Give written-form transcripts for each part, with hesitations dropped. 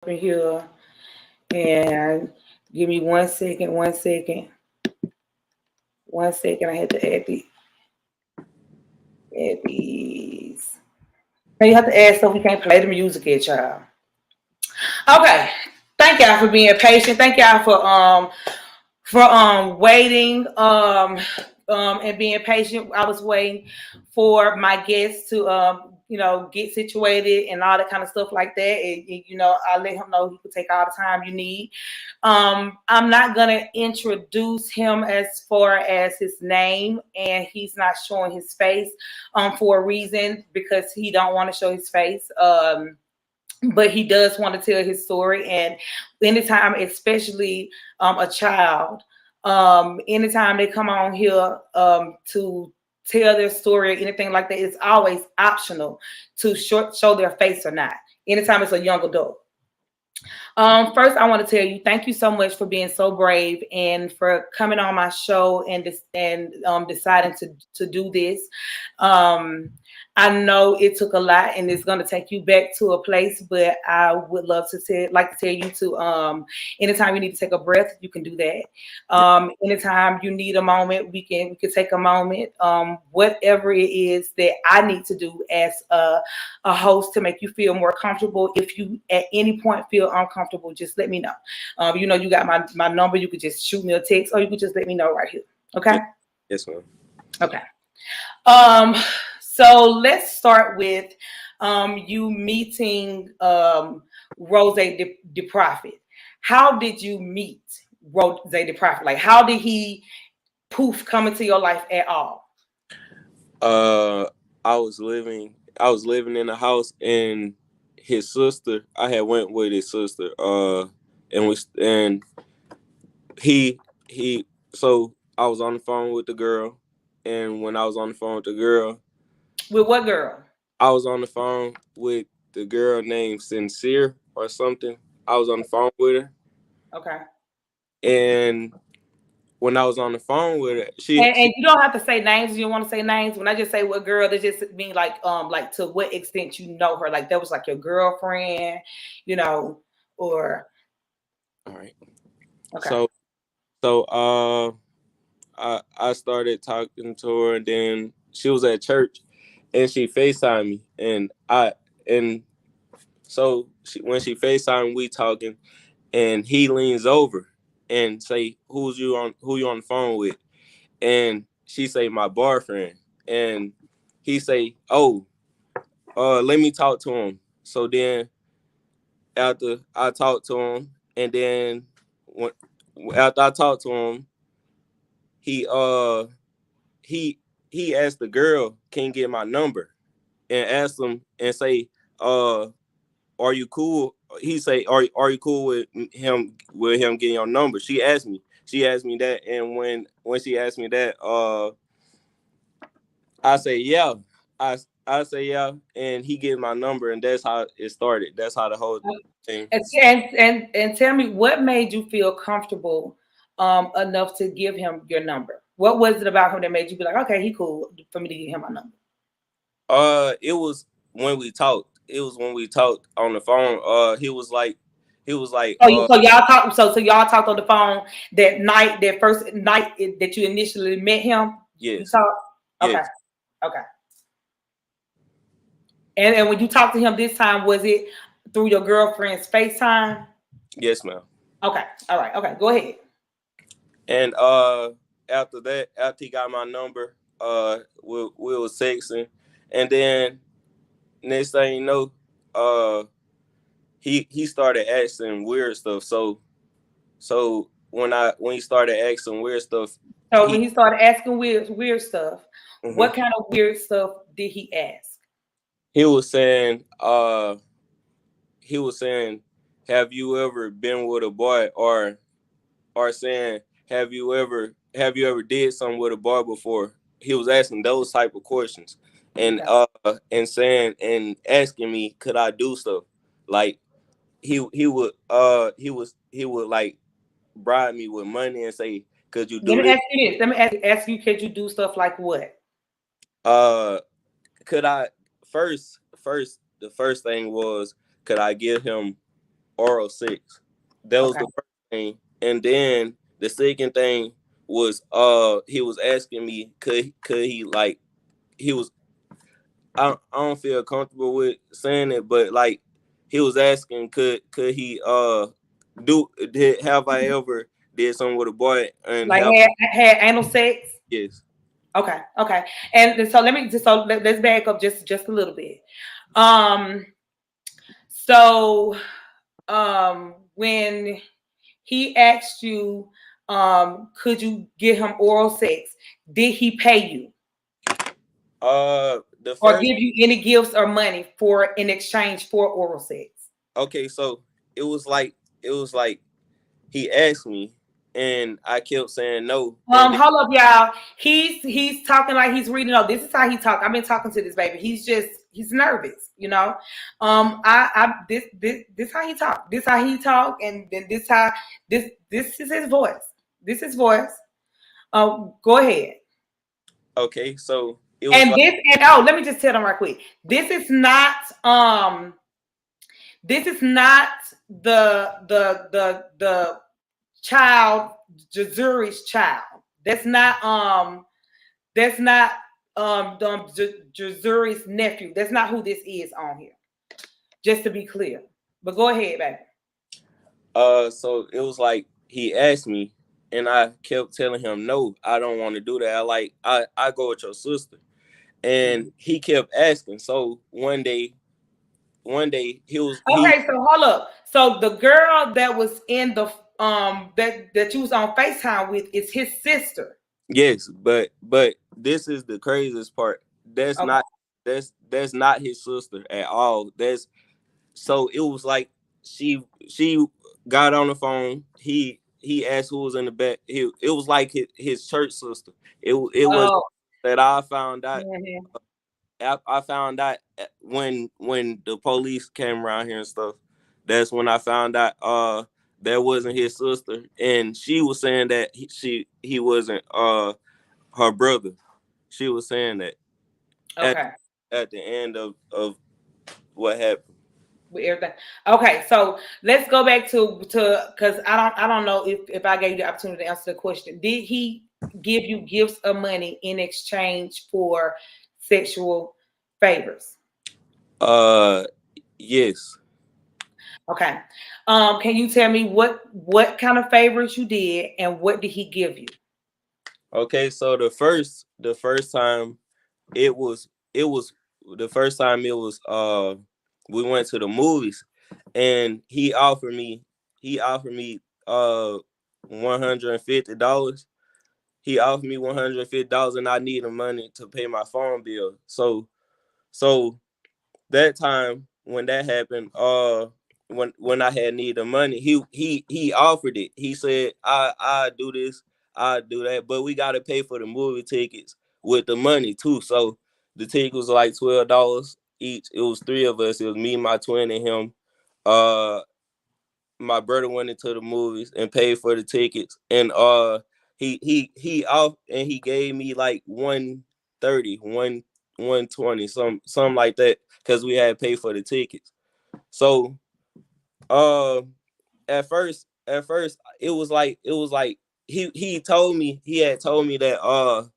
in here and give me 1 second, 1 second, 1 second. I had to add these. Now you have to add stuff. We can't play the music yet, child. Okay. Thank y'all for being patient. Thank y'all for waiting and being patient. I was waiting for my guests to get situated and all that kind of stuff like that. I let him know he could take all the time you need. I'm not gonna introduce him as far as his name, and he's not showing his face for a reason, because he don't want to show his face. But he does want to tell his story, and anytime, especially a child, anytime they come on here to tell their story or anything like that, it's always optional to show their face or not. Anytime it's a young adult. First, I want to tell you, thank you so much for being so brave and for coming on my show and deciding to do this. I know it took a lot, and it's going to take you back to a place, but I would love to tell you to anytime you need to take a breath, you can do that. Anytime you need a moment, we can take a moment. Whatever it is that I need to do as a host to make you feel more comfortable. If you at any point feel uncomfortable, just let me know. You got my number. You could just shoot me a text, or you could just let me know right here. Okay? Yes, ma'am. Okay. So let's start with you meeting ROZAY DPROPHET. How did you meet ROZAY DPROPHET? Like, how did he come into your life at all? I was living in a house, and his sister, I had went with his sister, and he so I was on the phone with the girl, and when I was on the phone with the girl. With what girl? I was on the phone with the girl named Sincere or something. I was on the phone with her. Okay. And when I was on the phone with her, she you don't have to say names. You don't want to say names. When I just say what girl, that just mean like to what extent you know her. Like, that was like your girlfriend, or. All right. Okay. So I started talking to her, and then she was at church, and she FaceTimed me, and so when she FaceTimed, we talking, and he leans over and say, who you on the phone with? And she say, my boyfriend. And he say, oh, let me talk to him. So then after I talked to him, and then after I talked to him, he asked the girl, can you get my number? And asked him and say, are you cool? He say, are you cool with him getting your number? She asked me that, and when she asked me that, I say yeah. I say yeah, and he gave my number, and that's how it started. That's how the whole thing. And tell me, what made you feel comfortable enough to give him your number? What was it about him that made you be like, okay, he cool for me to give him my number? It was when we talked. It was when we talked on the phone. He was like. So y'all talked. So y'all talked on the phone that night, that first night that you initially met him. Yes. You talked? Okay. Yes. Okay. And when you talked to him this time, was it through your girlfriend's FaceTime? Yes, ma'am. Okay. All right. Okay. Go ahead. And after that, after he got my number, we was texting, and then next thing you know, he started asking weird stuff. So when he started asking weird stuff. So when he started asking weird stuff, Mm-hmm. What kind of weird stuff did he ask? He was saying, have you ever been with a boy, or saying, have you ever did something with a boy before? He was asking those type of questions, and and saying and asking me, could I do stuff? Like he would like bribe me with money and say, could you do Let me this? ask you this. Let me ask you, could you do stuff like what? Could I the first thing was, could I give him, oral sex. That was Okay. the first thing. And then the second thing was he was asking me could he like he was I don't feel comfortable with saying it, but like he was asking could he have I ever did something with a boy and Like have had anal sex? yes. Okay, okay. And so let's back up just a little bit. Um so when he asked you could you get him oral sex, did he pay you The or first give you any gifts or money for in exchange for oral sex? okay, so it was like he asked me and I kept saying no. And then, Hold up, y'all. He's talking like he's reading. Oh, this is how he talk. I've been talking to this baby. He's nervous, you know. This how he talk. This how he talk, and then this is his voice. This is voice. Go ahead. okay, so it was And like let me just tell them right quick. This is not the child, Jazuri's child. That's not Jazuri's nephew. That's not who this is on here. Just to be clear. But go ahead, baby. so it was like he asked me and I kept telling him no, I don't want to do that. I go with your sister. And he kept asking. So one day he Okay, so hold up. So the girl that was in the that you was on FaceTime with is his sister. yes, but this is the craziest part. That's Okay. not that's not his sister at all. That's so it was like she got on the phone. He asked who was in the back. It was like his church sister. It was Oh. that I found out. Mhm. I found out when the police came around here and stuff. That's when I found out that wasn't his sister, and she was saying that he wasn't her brother. She was saying that Okay. at the end of what happened. With everything. Okay, so let's go back to because I don't know if I gave you the opportunity to answer the question. Did he give you gifts of money in exchange for sexual favors? Yes. Okay. Can you tell me what kind of favors you did and what did he give you? Okay, so the first time it was the first time it was we went to the movies and he offered me $150. He offered me $150 and I needed money to pay my phone bill. So that time when that happened, when I had need of money, he offered it. He said, I do this, I do that, but we gotta pay for the movie tickets with the money too. So the ticket was like $12 each. It was three of us. It was me, my twin, and him. Uh my brother went into the movies and paid for the tickets. And he off and he gave me like 130, 120, something like that, because we had paid for the tickets. So uh at first it was like he had told me that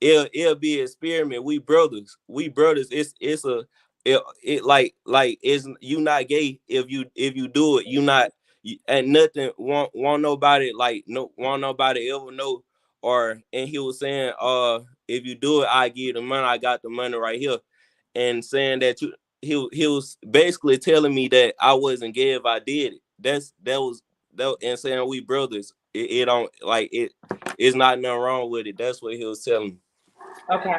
it'll be an experiment. We brothers. It like it's you not gay if you do it. You not and nothing want nobody like no want nobody ever know. Or and he was saying if you do it, I give you the money. I got the money right here. And saying that he was basically telling me that I wasn't gay if I did it. That and saying we brothers. It don't like it. It's not nothing wrong with it. That's what he was telling me. Okay.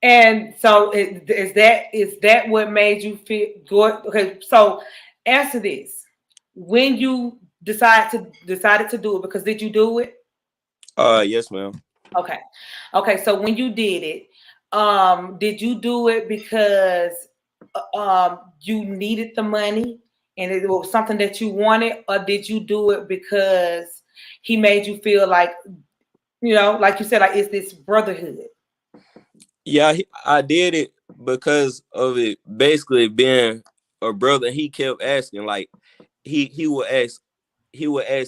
And so is that what made you feel good? Okay, so answer this. When you decided to do it, because did you do it? Yes, ma'am. Okay. Okay, so when you did it, did you do it because you needed the money and it was something that you wanted, or did you do it because he made you feel like, like you said, like it's this brotherhood? Yeah, I did it because of it basically being a brother. He kept asking, like he would ask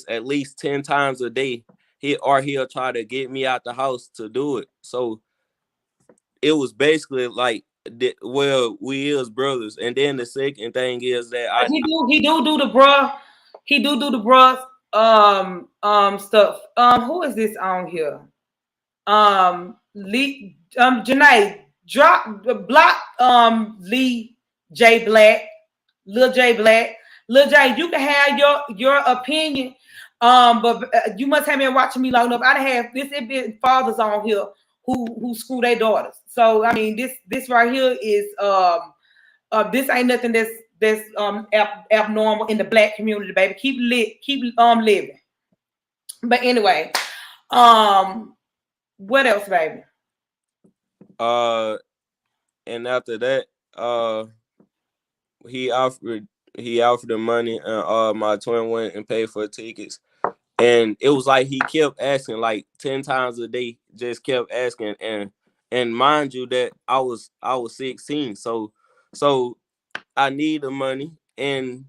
at least 10 times a day. He'll try to get me out the house to do it. So it was basically like, well, we is brothers. And then the second thing is that he do the bruh. He do the bruh stuff. Who is this on here? Lee Janae, drop the block Lee J Black, Lil J Black. Lil J, you can have your opinion. But you must have been watching me long enough. I have this. It been fathers on here who screw their daughters. So I mean, this right here is this ain't nothing that's abnormal in the black community, baby. Keep living. But anyway, what else, baby? And after that, he offered the money, and my twin went and paid for tickets. And it was like he kept asking like 10 times a day, just kept asking. And mind you that I was 16. So I need the money, and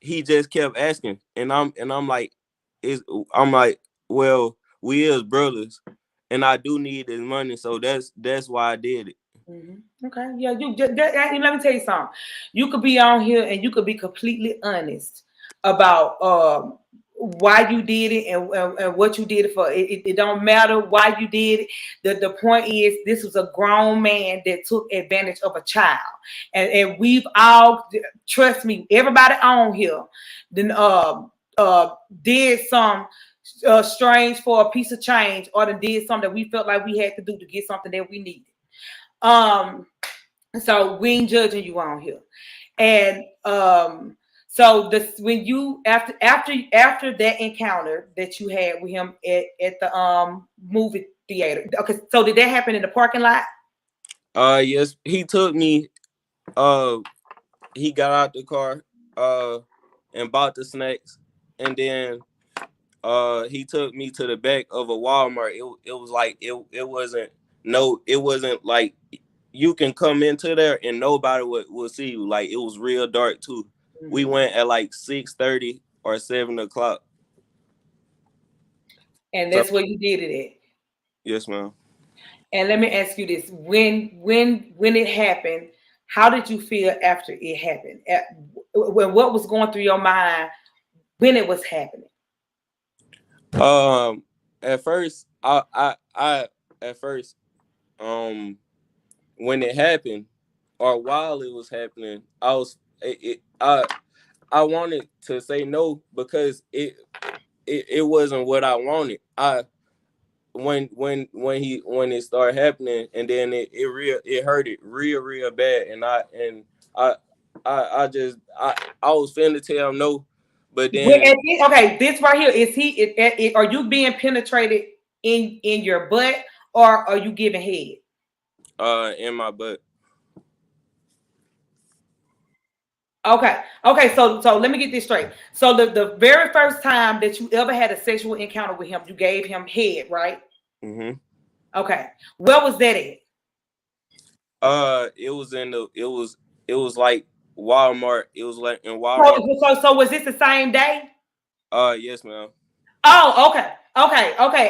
he just kept asking. And I'm like, well, we is brothers, and I do need his money, so that's why I did it. Mm-hmm. Okay, yeah, let me tell you something. You could be on here and you could be completely honest about why you did it and what you did it for. It don't matter why you did it. The point is, this was a grown man that took advantage of a child, and we've all, trust me, everybody on here then did some strange for a piece of change, or then did something that we felt like we had to do to get something that we needed. So we ain't judging you on here. And so when you after that encounter that you had with him at the movie theater. Okay, so did that happen in the parking lot? Yes, he took me, he got out the car and bought the snacks, and then he took me to the back of a Walmart. It was like it wasn't like you can come into there and nobody would see you. Like, it was real dark too. Mm-hmm. We went at like 6:30 or 7:00. And that's where you did it at? Yes, ma'am. And let me ask you this: when it happened, how did you feel after it happened? What was going through your mind when it was happening? At first, when it happened, or while it was happening, I wanted to say no, because it wasn't what I wanted. When it started happening, and then it hurt it real bad, and I was finna tell him no, but then okay, this right here, are you being penetrated in your butt, or are you giving head? In my butt. Okay, so let me get this straight. So the very first time that you ever had a sexual encounter with him, you gave him head, right? Mm-hmm. Okay, where was that at? It was like Walmart. It was like in Walmart. So was this the same day? Yes, ma'am. Oh, okay.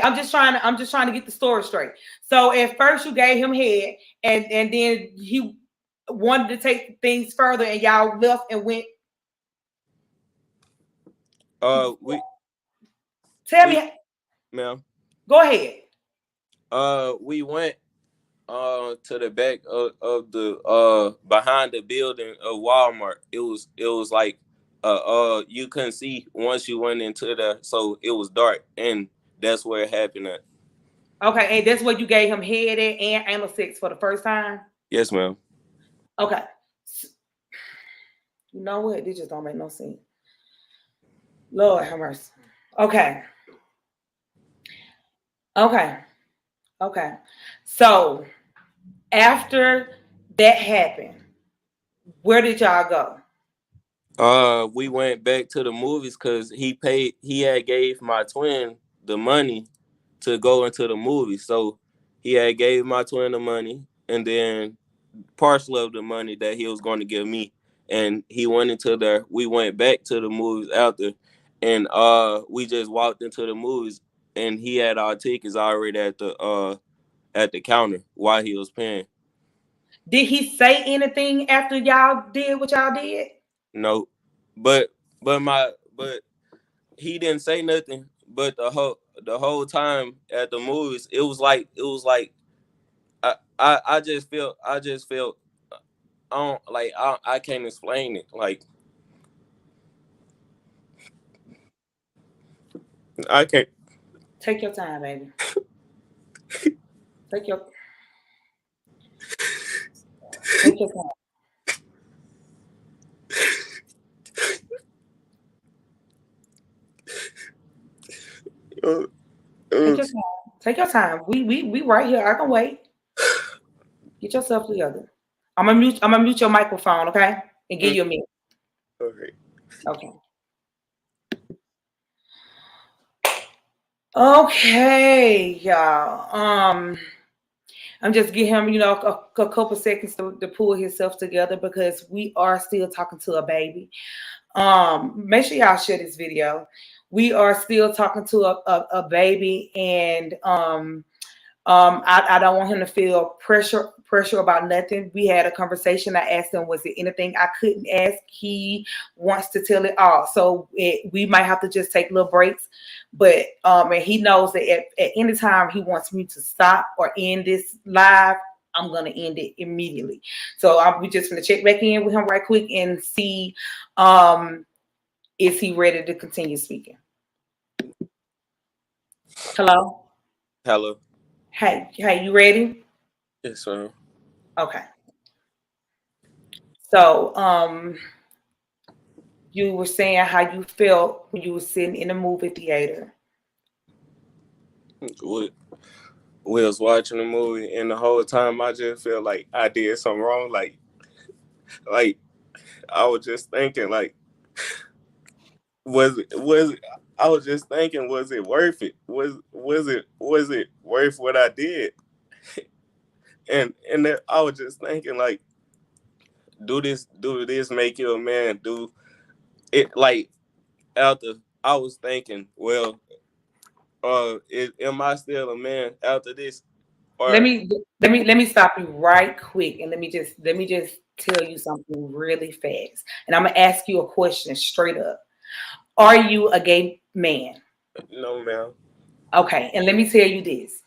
I'm just trying to get the story straight. So at first you gave him head, and then he wanted to take things further, and y'all left and went. Tell me, ma'am. Go ahead. We went to the back of the behind the building of Walmart. It was like you couldn't see once you went into there, so it was dark, and that's where it happened at. Okay, and that's where you gave him head at and anal sex for the first time? Yes, ma'am. Okay. You know what? This just don't make no sense. Lord have mercy. Okay. So after that happened, where did y'all go? We went back to the movies because he had gave my twin the money to go into the movies. So he had gave my twin the money, and then partial of the money that he was going to give me. and he went into there. We went back to the movies after, and we just walked into the movies, and he had our tickets already at the counter while he was paying. Did he say anything after y'all did what y'all did? No, but he didn't say nothing. But the whole time at the movies, it was like I just felt I don't like I can't explain it. Like I can't. Take your time, baby. Take your time. Take your time. Take your time. We right here. I can wait. Get yourself together. I'm gonna mute your microphone, okay? And give you a minute. Okay. Okay. Okay, y'all. I'm just give him, a couple seconds to pull himself together because we are still talking to a baby. Make sure y'all share this video. We are still talking to a baby, and I don't want him to feel pressure about nothing. We had a conversation. I asked him, was there anything I couldn't ask? He wants to tell it all. So we might have to just take little breaks. But and he knows that at any time he wants me to stop or end this live, I'm going to end it immediately. So we just going to check back in with him right quick and see is he ready to continue speaking. Hello? Hello. Hey, you ready? Yes, ma'am. Okay. So, you were saying how you felt when you were sitting in a movie theater. We was watching the movie, and the whole time I just felt like I did something wrong. Like I was just thinking, like, was it? I was just thinking, was it worth it? Was it worth what I did? And then I was just thinking, like, do this make you a man? Do it like after I was thinking, well, am I still a man after this? Or Let me stop you right quick and let me just tell you something really fast. And I'm gonna ask you a question straight up. Are you a gay man? No, ma'am. Okay, and let me tell you this.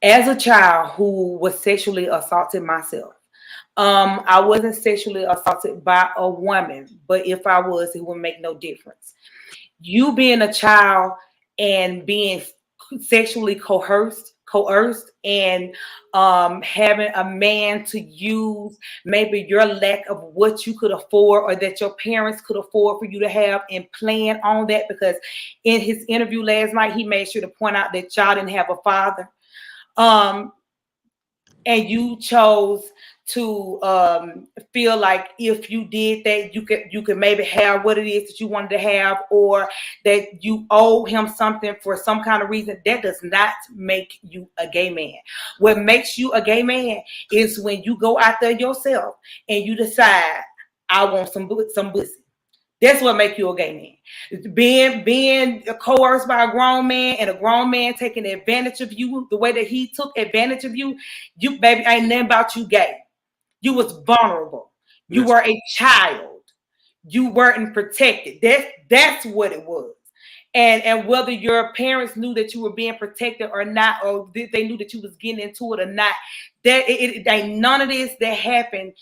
As a child who was sexually assaulted myself, I wasn't sexually assaulted by a woman, but if I was, it would make no difference. You being a child and being sexually coerced and having a man to use maybe your lack of what you could afford or that your parents could afford for you to have and plan on that, because in his interview last night he made sure to point out that y'all didn't have a father, and you chose to feel like if you did that, you could maybe have what it is that you wanted to have, or that you owe him something for some kind of reason. That does not make you a gay man. What makes you a gay man is when you go out there yourself and you decide, I want some pussy. That's what makes you a gay man. Being coerced by a grown man and a grown man taking advantage of you the way that he took advantage of you, baby, ain't nothing about you gay. You was vulnerable. You were a child. You weren't protected. That's what it was. And whether your parents knew that you were being protected or not, or they knew that you was getting into it or not, that it ain't none of this that happened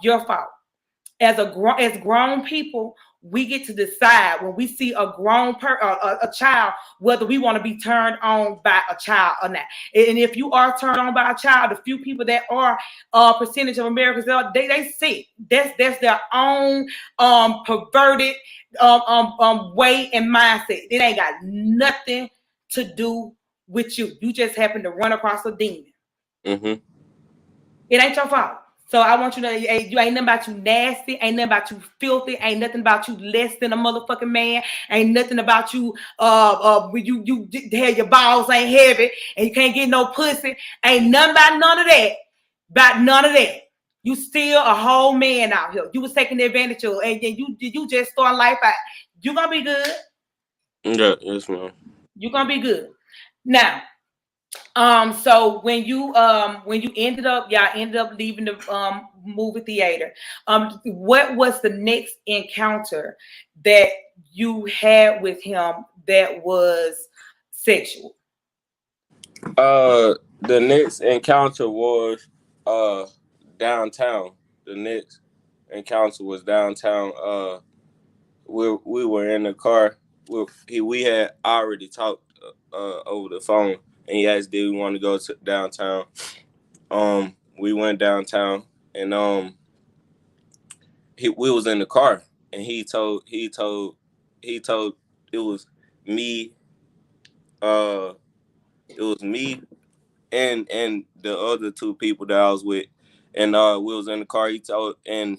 your fault. As grown people, we get to decide when we see a grown a child whether we want to be turned on by a child or not. And if you are turned on by a child, the few people that are percentage of Americans, they sick. That's their own perverted way and mindset. It ain't got nothing to do with you. You just happen to run across a demon. Mm-hmm. It ain't your fault. So I want you to know, you ain't nothing about you nasty, ain't nothing about you filthy, ain't nothing about you less than a motherfucking man, ain't nothing about you you have your balls ain't heavy and you can't get no pussy, ain't nothing about none of that. About none of that. You still a whole man out here. You was taking advantage of, and then you just start life out. You gonna be good. Yeah, yes, ma'am. You gonna be good. Now, so when you ended up, y'all ended up leaving the movie theater. What was the next encounter that you had with him that was sexual? The next encounter was downtown. The next encounter was downtown. We were in the car. We had already talked over the phone, and he asked did we want to go to downtown. We went downtown, and we was in the car, and he told it was me. Uh, it was me and the other two people that I was with, and we was in the car. He told them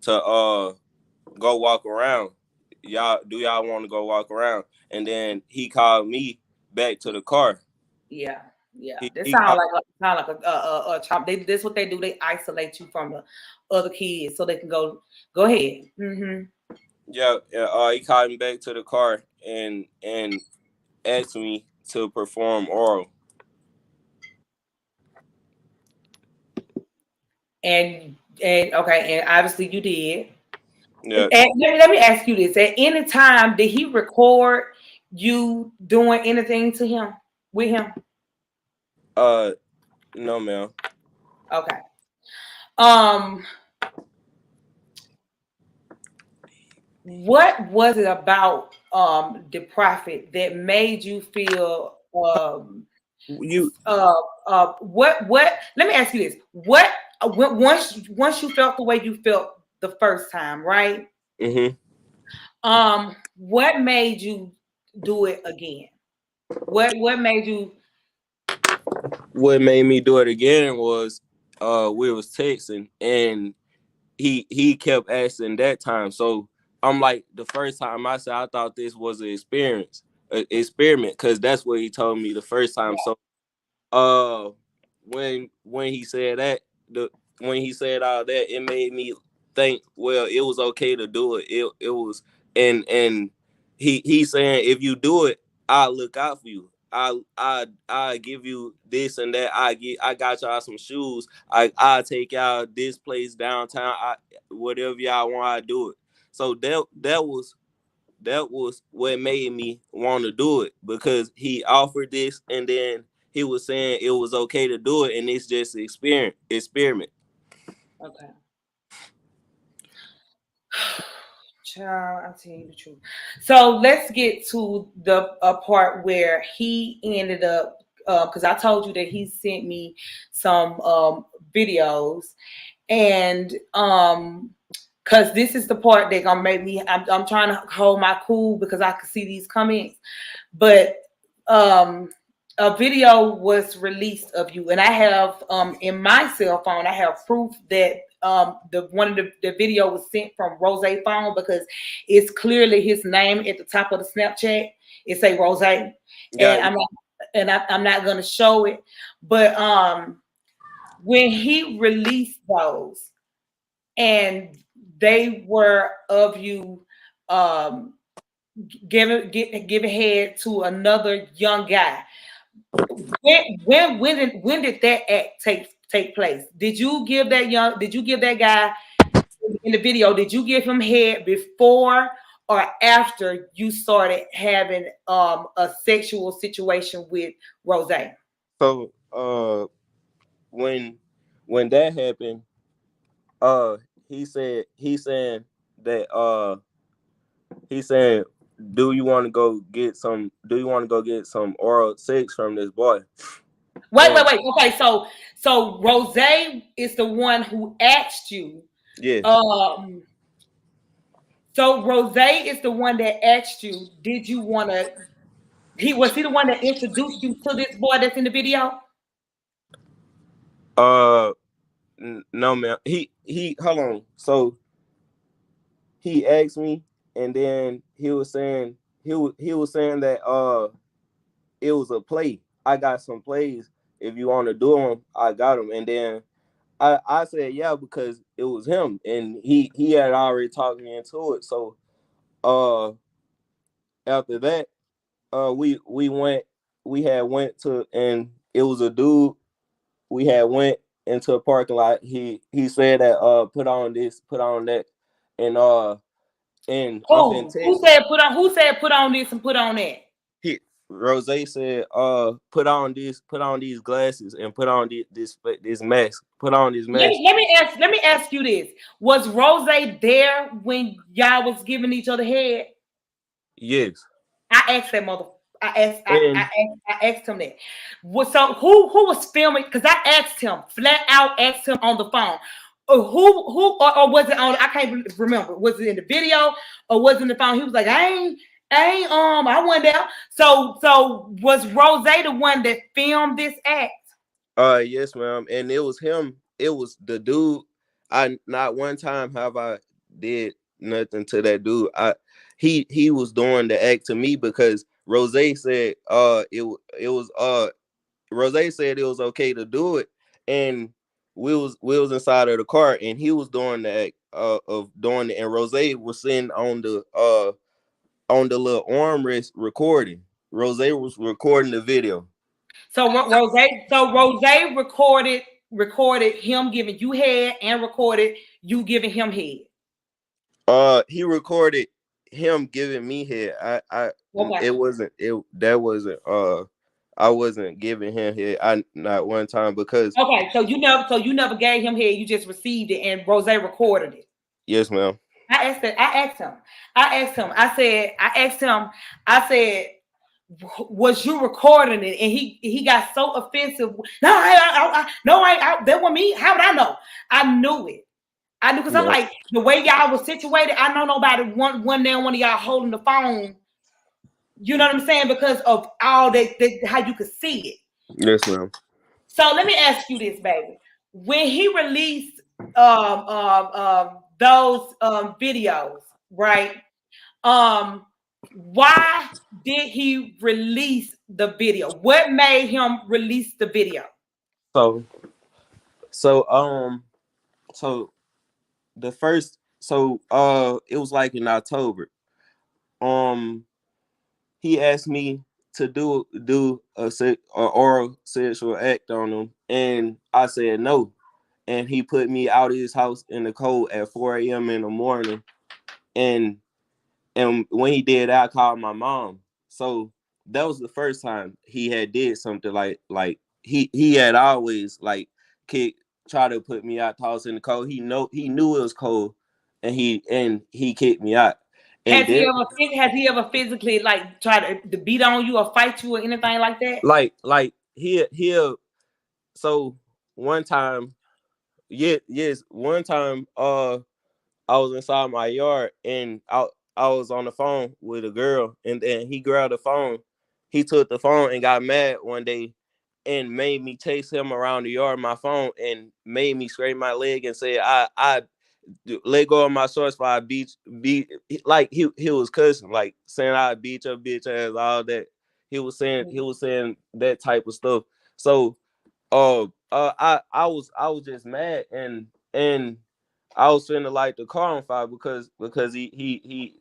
to go walk around. Y'all want to go walk around? And then he called me back to the car. Yeah, yeah. He, That he called, sound like a chop. This what they do. They isolate you from the other kids so they can go ahead. yeah, he called me back to the car and asked me to perform oral. And okay, and obviously you did. Yeah. And let me ask you this: at any time, did he record you doing anything to him with him? Uh, no, ma'am. Okay. Um, what was it about the prophet that made you feel You. what let me ask you this. What once you felt the way you felt the first time, right? Mhm. What made you do it again? What made you What made me do it again was we was texting, and he kept asking that time. So I'm like, the first time I said I thought this was an experiment, because that's what he told me the first time. So uh when he said that, the when he said all that, it made me think, well, it was okay to do it. It was, and he saying, if you do it, I'll look out for you. I give you this and that. I got y'all some shoes. I take y'all this place downtown. Whatever y'all want, I do it. So that was what made me want to do it, because he offered this, and then he was saying it was okay to do it, and it's just an experiment. okay? Child, I'll tell you the truth. So let's get to the part where he ended up because I told you that he sent me some videos, and because this is the part that gonna make me I'm trying to hold my cool because I can see these comments, but um a video was released of you, and I have in my cell phone I have proof that the one of the video was sent from ROZAY phone, because it's clearly his name at the top of the Snapchat. It say ROZAY, Yeah. and I'm not gonna show it, but when he released those and they were of you um giving head to another young guy. When did that act take place? Did you give that guy in the video, did you give him head before or after you started having a sexual situation with ROZAY? So when when that happened, uh he saying that he said, do you want to go get some oral sex from this boy? And Wait. Okay, so ROZAY is the one who asked you. yes. Um, so ROZAY is the one that asked you, did you want to? He the one that introduced you to this boy that's in the video? uh no, man. He hold on. So he asked me, and then he was saying that it was a play. I got some plays. If you want to do them, I got them. And then I said yeah because it was him, and he had already talked me into it. So uh after that, we went, we had went to, and it was a dude. We had went into a parking lot. He said that put on this, put on that, and I'm finna Who text him. said put on? Who said put on this and put on that? He Rose said put on this, put on these glasses, and put on this mask. Put on this mask. Let me ask you this: was Rose there when y'all was giving each other head? Yes. I asked that mother. And I asked him that. So who was filming? Because I asked him flat out. Asked him on the phone. Or was it on? I can't remember. Was it in the video or was it in the phone? He was like, I wasn't there. So was Rose the one that filmed this act? yes, ma'am. And it was him. It was the dude. I not one time have I did nothing to that dude. He was doing the act to me because Rose said it was Rose said it was okay to do it, and we was inside of the car, and he was doing the act of doing it, and Rose was sitting on the little armrest recording. Rose was recording the video. Rose recorded him giving you head and recorded you giving him head. He recorded him giving me head. Okay. It wasn't it that wasn't I wasn't giving him head. I not one time because Okay, you never gave him head. You just received it, and Rose recorded it. yes, ma'am. I asked him. I asked him. I said, was you recording it? And he got so offensive. No, no, that was me. How would I know? I knew it. I knew because I'm Yeah. like the way y'all was situated. I know nobody one day one of y'all holding the phone. You know what I'm saying? Because of all that how you could see it. Yes, ma'am. So let me ask you this, baby. When he released those videos, right? Why did he release the video? What made him release the video? So so so the first it was like in October. Um he asked me to do a oral sexual act on him, and I said no. And he put me out of his house in the cold at 4 a.m. in the morning. And when he did that, I called my mom. So that was the first time he had did something like he had always like kick try to put me out the house in the cold. He knew it was cold, and he kicked me out. And then Has he ever physically like try to beat on you or fight you or anything like that? like he so one time, yes, one time I was inside my yard, and I was on the phone with a girl, and then he grabbed the phone. He took the phone and got mad one day and made me chase him around the yard with my phone and made me scrape my leg and say I let go of my shorts for I beat like he was cussing, like saying I beat your bitch ass, all that. He was saying that type of stuff. So I was just mad, and I was finna light the car on fire because he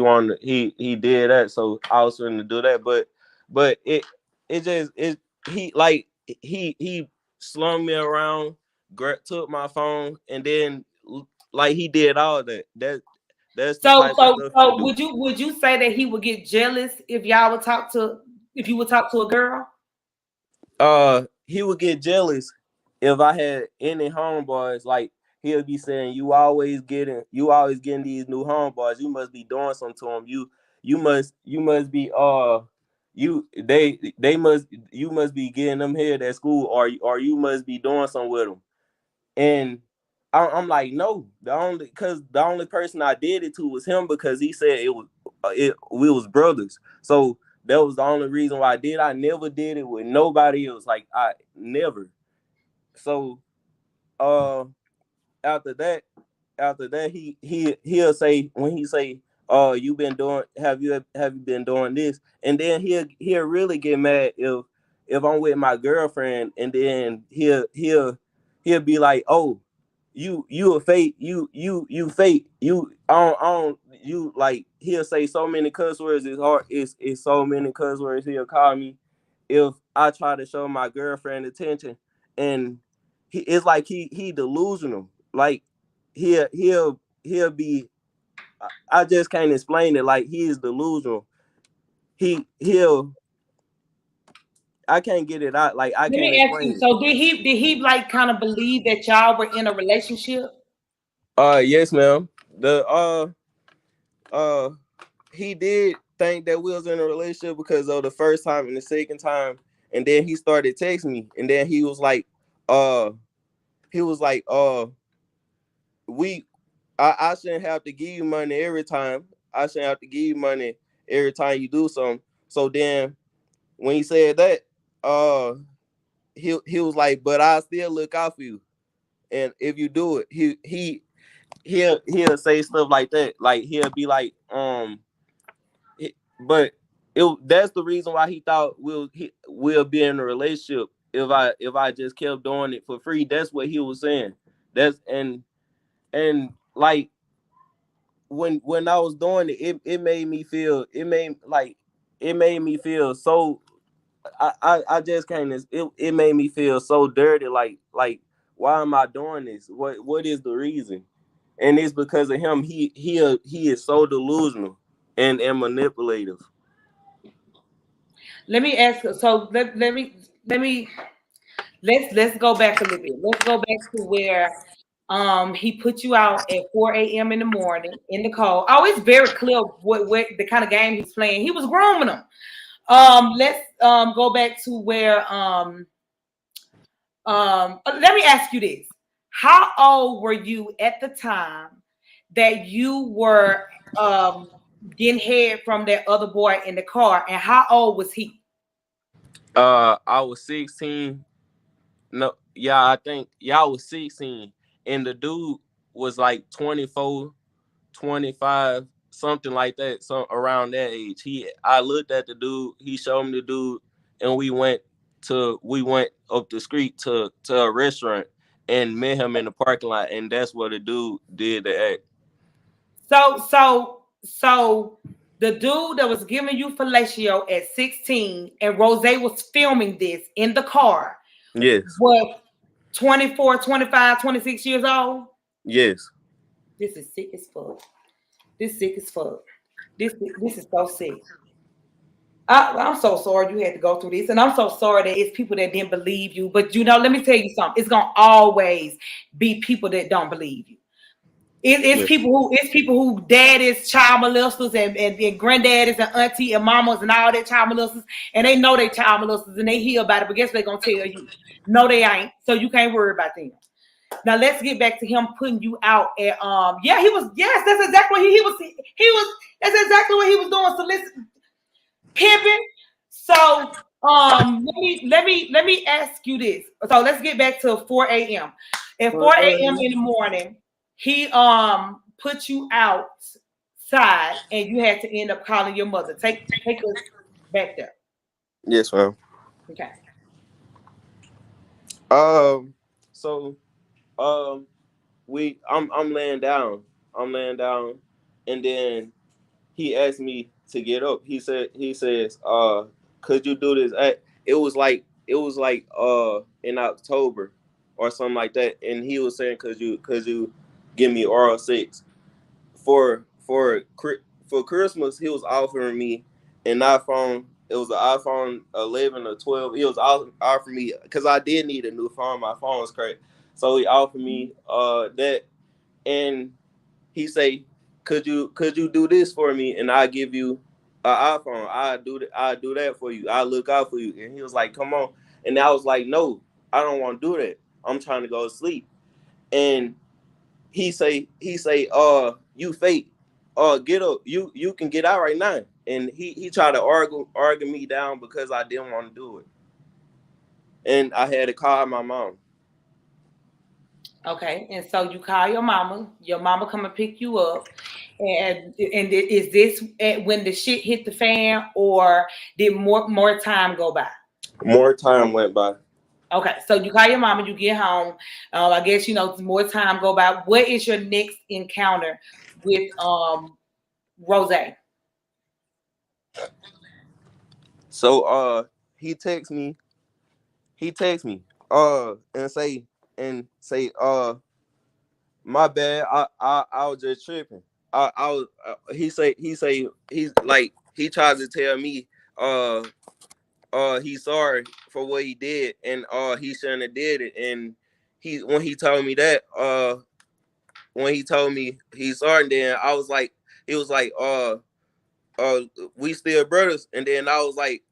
wanted he did that, so I was finna do that, but it just it he like he slung me around, took my phone, and then like he did all that. That's the type of stuff he So do. would you say that he would get jealous if you would talk to a girl? He would get jealous if I had any homeboys. Like he'll be saying, you always getting these new homeboys. You must be doing something to them. You must be you must be getting them here at school, or you must be doing something with them. And I'm like, no, the only person I did it to was him, because he said we was brothers. So that was the only reason why I did. I never did it with nobody else. Like I never. So uh after that, he'll say, when he say, "Oh, you been doing? Have you been doing this?" And then he'll really get mad if I'm with my girlfriend, and then he'll be like, oh, you a fake, you fake, you on you, like he'll say so many cuss words. It's hard. It's so many cuss words he'll call me if I try to show my girlfriend attention, and it's like he delusional. Like he'll be. I just can't explain it. Like he is delusional. He'll. I can't get it out. Like I Let can't me ask explain you. it. So did he like kind of believe that y'all were in a relationship? Yes, ma'am. The uh he did think that we was in a relationship because of the first time and the second time, and then he started texting me, and then uh he was like we I shouldn't have to give you money every time. I shouldn't have to give you money every time you do something. So then when he said that, he was like, but I still look out for you. And if you do it, he'll say stuff like that. Like he'll be like, but that's the reason why he thought we'll be in a relationship if I just kept doing it for free. That's what he was saying. That's and like when I was doing it, it made me feel it made me feel so I just can't it made me feel so dirty, like why am I doing this? What is the reason? And it's because of him. He is so delusional and manipulative. Let me ask. So let's go back a little bit. Let's go back to where he put you out at 4 a.m. in the morning in the cold. Oh, it's very clear what the kind of game he's playing. He was grooming them. Let's go back to where let me ask you this. How old were you at the time that you were getting head from that other boy in the car, and how old was he? I was 16. No, yeah, I think y'all was 16, and the dude was like 24, 25, something like that, so around that age. I looked at the dude, he showed me the dude, and we went up the street to a restaurant and met him in the parking lot, and that's what the dude did to act. So the dude that was giving you fellatio at 16 and ROZAY was filming this in the car Yes. was 24, 25, 26 years old. Yes. This is sick as fuck. This is sick as fuck. This is so sick. I'm so sorry you had to go through this, and I'm so sorry that it's people that didn't believe you. But let me tell you something. It's gonna always be people that don't believe you. Yes. It's people who dad is child molesters and granddad is and auntie and mamas and all that child molesters, and they know they child molesters and they hear about it, but guess what they're gonna tell you? No, they ain't. So you can't worry about them. Now let's get back to him putting you out at yeah, he was, yes, that's exactly what he was that's exactly what he was doing. So listen, pimping. So let me ask you this. So let's get back to 4 a.m. At 4 a.m. in the morning, he put you outside and you had to end up calling your mother. Take us back there. Yes, ma'am. Okay. So I'm laying down. I'm laying down, and then he asked me to get up. He says, could you do this? It was like in October or something like that. And he was saying, could you give me oral sex for Christmas? He was offering me an iPhone. It was an iPhone 11 or 12. He was offering me because I did need a new phone. My phone was cracked, so he offered me that, and he say, could you do this for me, and I give you an iPhone. I do that for you. I look out for you. And he was like, come on. And I was like, no, I don't want to do that. I'm trying to go to sleep. And he say, you fake. Get up. You can get out right now. And he tried to argue me down because I didn't want to do it. And I had to call my mom. Okay. And so you call your mama come and pick you up. And is this when the shit hit the fan, or did more time go by? More time went by. Okay, so you call your mom and you get home. I guess more time go by. What is your next encounter with ROZAY? So he texts me and say my bad, I was just tripping. I was he's like he tries to tell me he's sorry for what he did, and he shouldn't have did it. And when he told me that when he told me he's sorry, then I was like, he was like we still brothers. And then I was like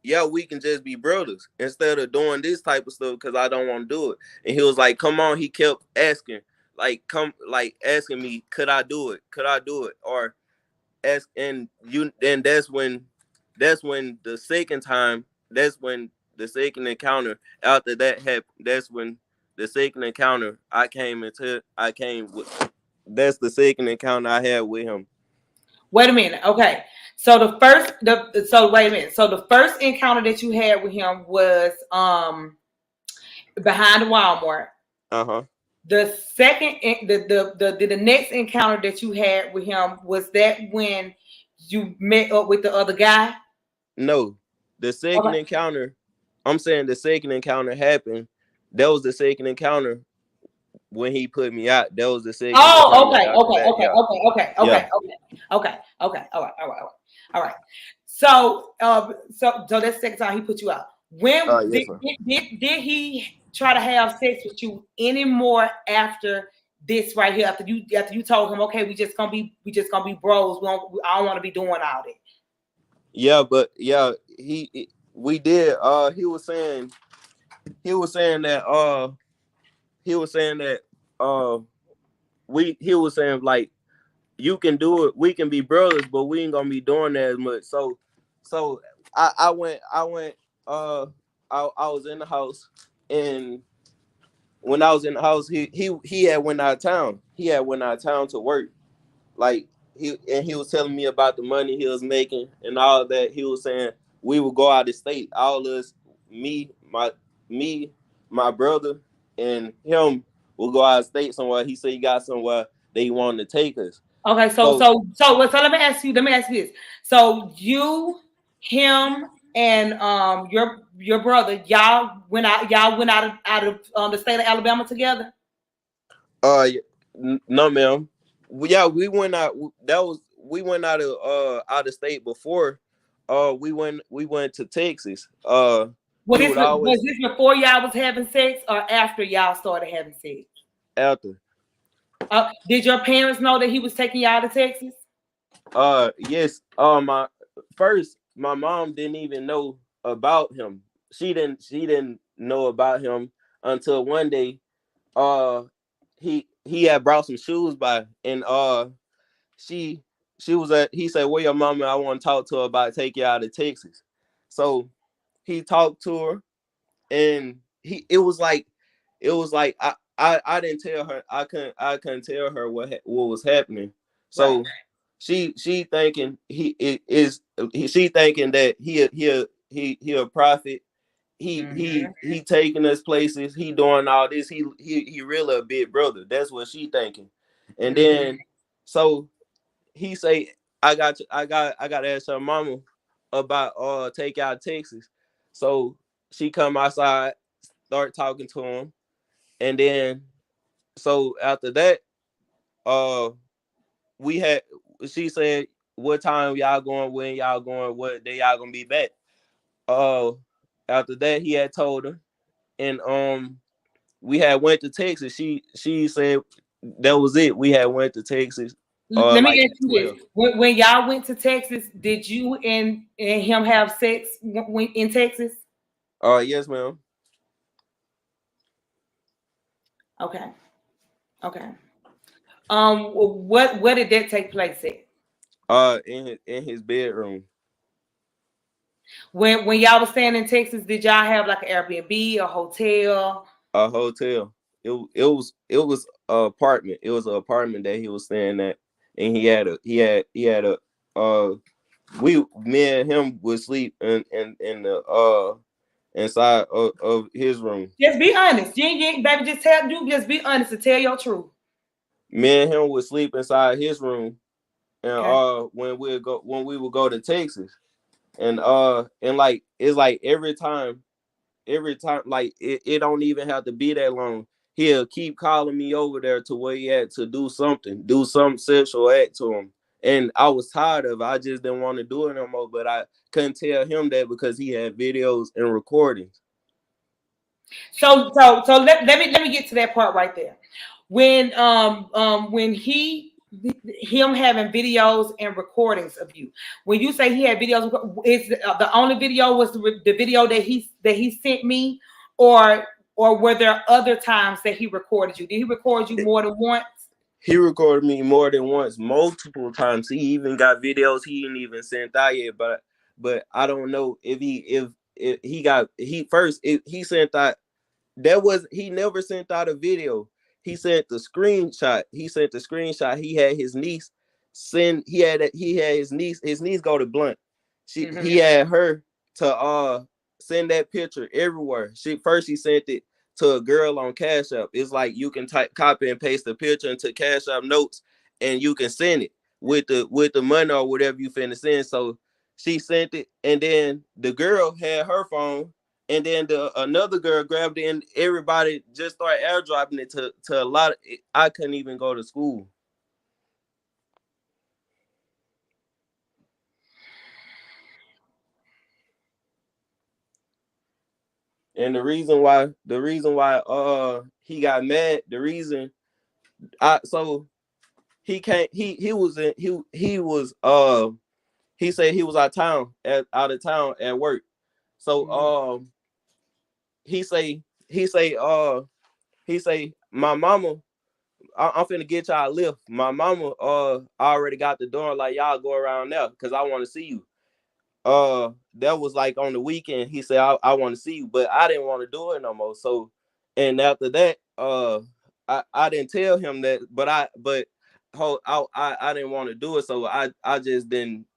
yeah, we can just be brothers instead of doing this type of stuff, because I don't want to do it. And he was like, come on. He kept asking, asking me, could I do it, or ask. And that's when the second time, that's when the second encounter after that happened. That's when the second encounter I came with. That's the second encounter I had with him. Wait a minute. Okay. So wait a minute. So the first encounter that you had with him was behind the Walmart. Uh-huh. The second the next encounter that you had with him, was that when you met up with the other guy? No. The second encounter, I'm saying the second encounter happened. That was the second encounter when he put me out. That was the second encounter. Okay. After that. All right. So that's the second time he put you out. When Yes, did he try to have sex with you anymore after this right here? After you told him, okay, we just gonna be bros. I don't want to be doing all that. Yeah, but yeah, we did. He was saying that he was saying like, you can do it, we can be brothers, but we ain't gonna be doing that as much. So I went I was in the house, and when I was in the house, he had went out of town. He had went out of town to work. Like he was telling me about the money he was making and all that. He was saying we would go out of state. All of us, me, my brother, and him will go out of state somewhere. He said he got somewhere that he wanted to take us. Okay, so let me ask you this. So you, him, and your brother, y'all went out of the state of Alabama together? No, ma'am. We went out. We went out of state before. We went to Texas. Was this before y'all was having sex or after y'all started having sex? After. Did your parents know that he was taking y'all to Texas? Yes. My mom didn't even know about him. She didn't know about him until one day. He had brought some shoes by, and she he said, where your mama? I want to talk to her about taking you out of Texas. So he talked to her, and it was like I didn't tell her. I couldn't tell her what was happening. So right. She thinking she thinking that he a prophet. He taking us places. He doing all this. He really a big brother. That's what she thinking. And then so he say, I got to ask her mama about take out Texas. So she come outside, start talking to him, and then so after that, she said, what time y'all going, when y'all going, what day y'all gonna be back. After that, he had told her, and we had went to Texas. She said that was it. We had went to Texas. Let me ask you this: when y'all went to Texas, did you and him have sex in Texas? Yes, ma'am. Okay. Where did that take place at? In his bedroom. When y'all was staying in Texas, did y'all have like an Airbnb, a hotel? A hotel. It was a apartment. It was an apartment that he was staying at, and me and him would sleep in inside of his room. Just be honest. You ain't baby. Just tell you. Just be honest and tell your truth. Me and him would sleep inside his room, and Okay. when we would go to Texas, and like it's like every time, like it don't even have to be that long. He'll keep calling me over there to where he at to do some sexual act to him. And I was tired of it. I just didn't want to do it no more. But I couldn't tell him that because he had videos and recordings. So let me get to that part right there. When him having videos and recordings of you. When you say he had videos, is the only video was the video that he sent me, or were there other times that he recorded you? Did he record you more than once? He recorded me more than once, multiple times. He even got videos he ain't even sent out yet. But I don't know if he got he first if he sent out. That was he never sent out a video. He sent the screenshot. He sent the screenshot. He had his niece send. He had his niece. His niece go to Blunt. He had her to send that picture everywhere. She sent it to a girl on Cash App. It's like you can type copy and paste the picture into Cash App notes, and you can send it with the money or whatever you finna send. So she sent it, and then the girl had her phone. And then another girl grabbed it, and everybody just started airdropping it to a lot of. I couldn't even go to school. And the reason why he got mad, the reason I so he can't he was in he was he said he was out of town at work. So he say he say he say my mama, I'm finna get y'all a Lyft. My mama already got the door, like y'all go around there because I want to see you. That was like on the weekend. He said I want to see you, but I didn't want to do it no more. So, and after that, I didn't tell him that, I didn't want to do it. So I just didn't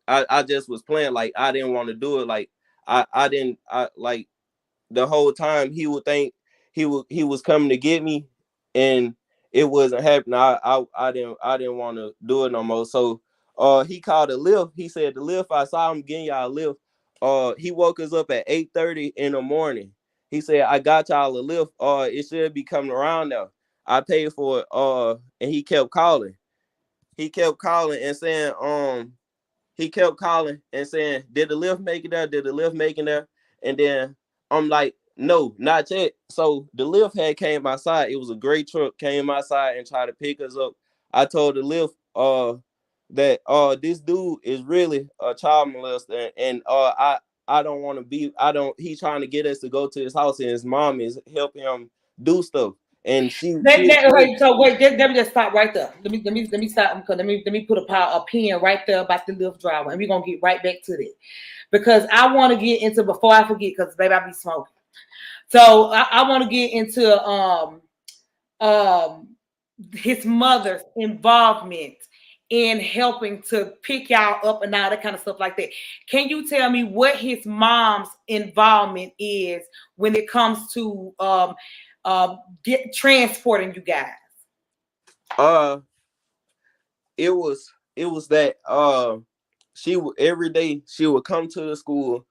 I just was playing like I didn't want to do it. Like I didn't I like the whole time he would think he was coming to get me, and it wasn't happening. I didn't want to do it no more. So he called a Lyft. He said the Lyft, I saw him getting y'all a Lyft. He woke us up at 8:30 in the morning. He said, I got y'all a Lyft. It should be coming around now. I paid for it. And he kept calling. He kept calling and saying, did the Lyft make it there? Did the Lyft make it there? And then I'm like, no, not yet. So the Lyft had came outside. It was a great truck, came outside and tried to pick us up. I told the Lyft that this dude is really a child molester, and I don't want to be. I don't. He's trying to get us to go to his house, and his mom is helping him do stuff. And she Wait, so wait, let me just stop right there. Let me stop because let me put a pin right there about the Lyft driver, and we're gonna get right back to this because I want to get into before I forget because baby I be smoking. So I want to get into um his mother's involvement in helping to pick y'all up and all that kind of stuff like that. Can you tell me what his mom's involvement is when it comes to get transporting you guys? uh it was that she would every day she would come to the school,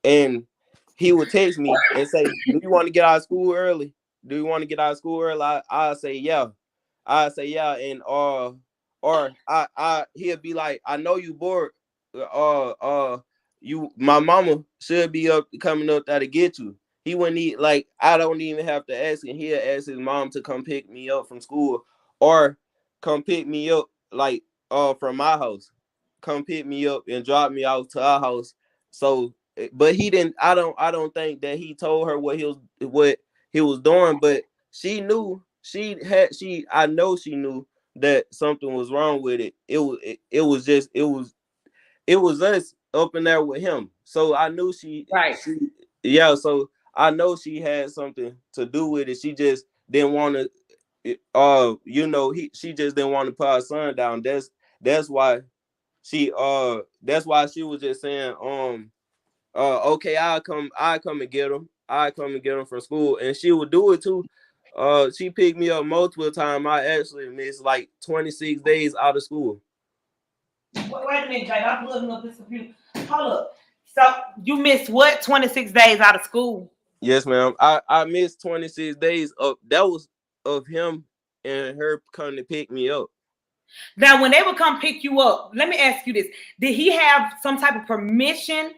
and he would text me and say, do you want to get out of school early? Do you want to get out of school early? I say yeah. I say yeah. And or he'll be like, I know you bored. My mama should be up coming up there to get you. He wouldn't need, like, I don't even have to ask him. He'll ask his mom to come pick me up from school, or come pick me up like from my house. Come pick me up and drop me off to our house. So but he didn't, I don't think that he told her what he was doing, but she knew, I know she knew that something was wrong with it. It was us up in there with him. So I knew Right. yeah, so I know she had something to do with it. She just didn't want to she just didn't want to put her son down. That's why she was just saying okay, I'll come and get him. I come and get him from school, and she would do it too. She picked me up multiple times. I actually missed like 26 days out of school. Wait a minute, Jay. I'm looking up this computer. Hold up. So you missed what? 26 days out of school? Yes, ma'am. I missed 26 days of that was of him and her coming to pick me up. Now, when they would come pick you up, let me ask you this: did he have some type of permission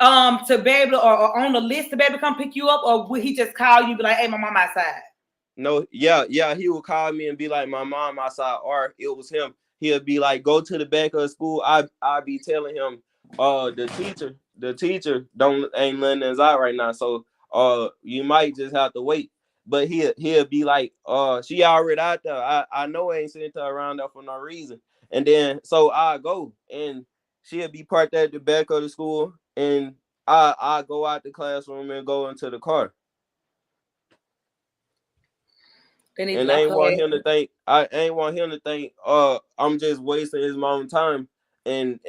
to be able to, or on the list to be able to come pick you up, or would he just call you, be like, "Hey, my mom outside"? No, yeah, he would call me and be like, "My mom outside," or it was him. He'll be like, "Go to the back of the school." I be telling him, the teacher ain't letting us out right now, so you might just have to wait. But he'll be like, she already out there. I know I ain't sent her around there for no reason. And then so I go and she'll be parked at the back of the school, and I go out the classroom and go into the car. And I ain't want him to think I'm just wasting his mom time, and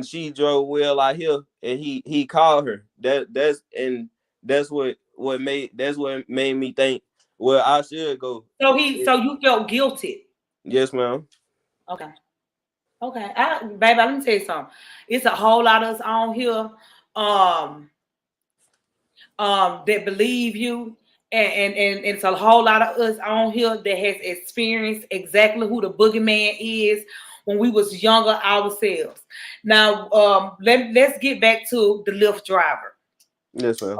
she drove well out here, and he called her. That's what made me think, well, I should go. So you felt guilty? Yes, ma'am. Okay. Baby, let me tell you something. It's a whole lot of us on here that believe you. And it's a whole lot of us on here that has experienced exactly who the boogeyman is when we was younger ourselves. Now, let's get back to the Lyft driver. Yes, ma'am.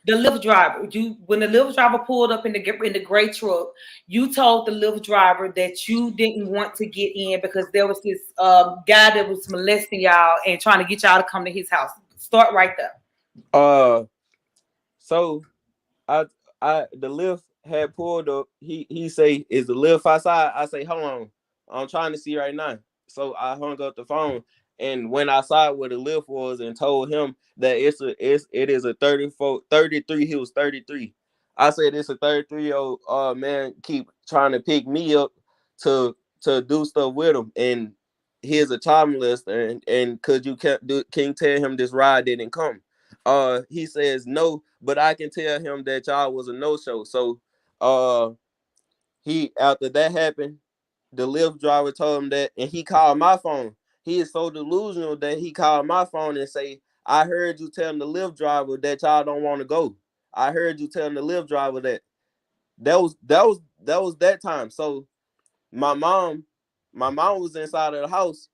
The Lyft driver. When the Lyft driver pulled up in the gray truck, you told the Lyft driver that you didn't want to get in because there was this guy that was molesting y'all and trying to get y'all to come to his house. Start right there. So the Lyft had pulled up. He say, "Is the Lyft outside?" I say, "Hold on, I'm trying to see right now." So I hung up the phone and went outside where the Lyft was and told him that it is a 33. He was 33. I said, "It's a 33-year-old man keep trying to pick me up to do stuff with him, and here's a child molester, and could you can you tell him this ride didn't come?" He says no, but I can tell him that y'all was a no-show. So he after that happened, the Lyft driver told him that, and he called my phone. He is so delusional that he called my phone and say, "I heard you telling the Lyft driver that y'all don't want to go. I heard you telling the Lyft driver that." That was that time. So my mom was inside of the house,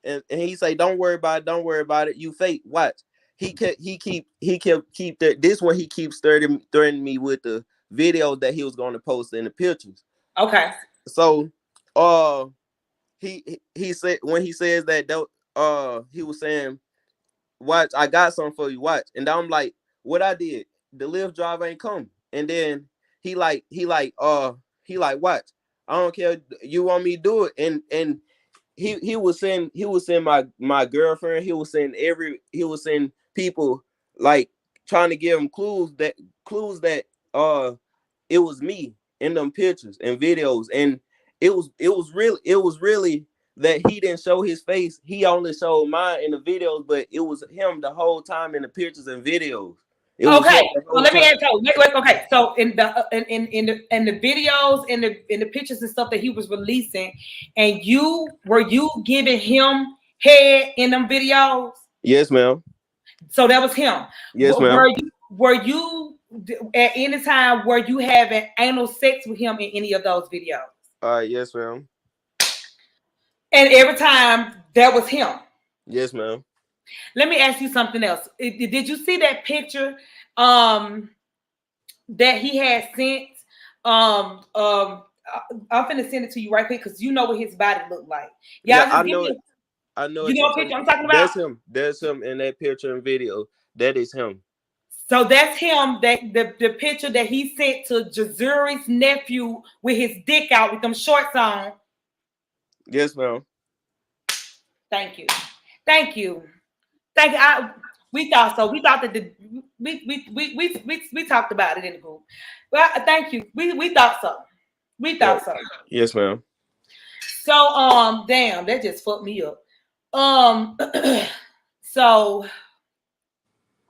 and he say, "Don't worry about it. You fake. Watch." He kept that. This one he keeps threatening me with the video that he was going to post in the pictures. Okay. So, he said, when he says that, he was saying, "Watch, I got something for you. Watch." And I'm like, "What I did? The Lyft driver ain't come." And then he like, "Watch. I don't care. You want me to do it?" And he was saying my girlfriend. He was saying people, like, trying to give him clues that it was me in them pictures and videos, and it was really that he didn't show his face. He only showed mine in the videos, but it was him the whole time in the pictures and videos. It was Okay, him the so whole let me time. ask you. Wait, okay, so in the videos, in the pictures and stuff that he was releasing, and were you giving him head in them videos? Yes, ma'am. So that was him. Yes, ma'am. Were you at any time were you having anal sex with him in any of those videos? Yes, ma'am. And every time that was him. Yes, ma'am. Let me ask you something else. Did you see that picture that he had sent? I'm finna send it to you right quick because you know what his body looked like. Y'all Yeah, just I give know me. it. I know You what know you're what talking picture I'm about. talking about? There's him in that picture and video. That is him. So that's him. That the picture that he sent to Jazuri's nephew with his dick out with them shorts on. Yes, ma'am. Thank you. We thought so. We thought that we talked about it in the group. Well, thank you. We thought so. We thought so. Yes, ma'am. So damn, that just fucked me up. So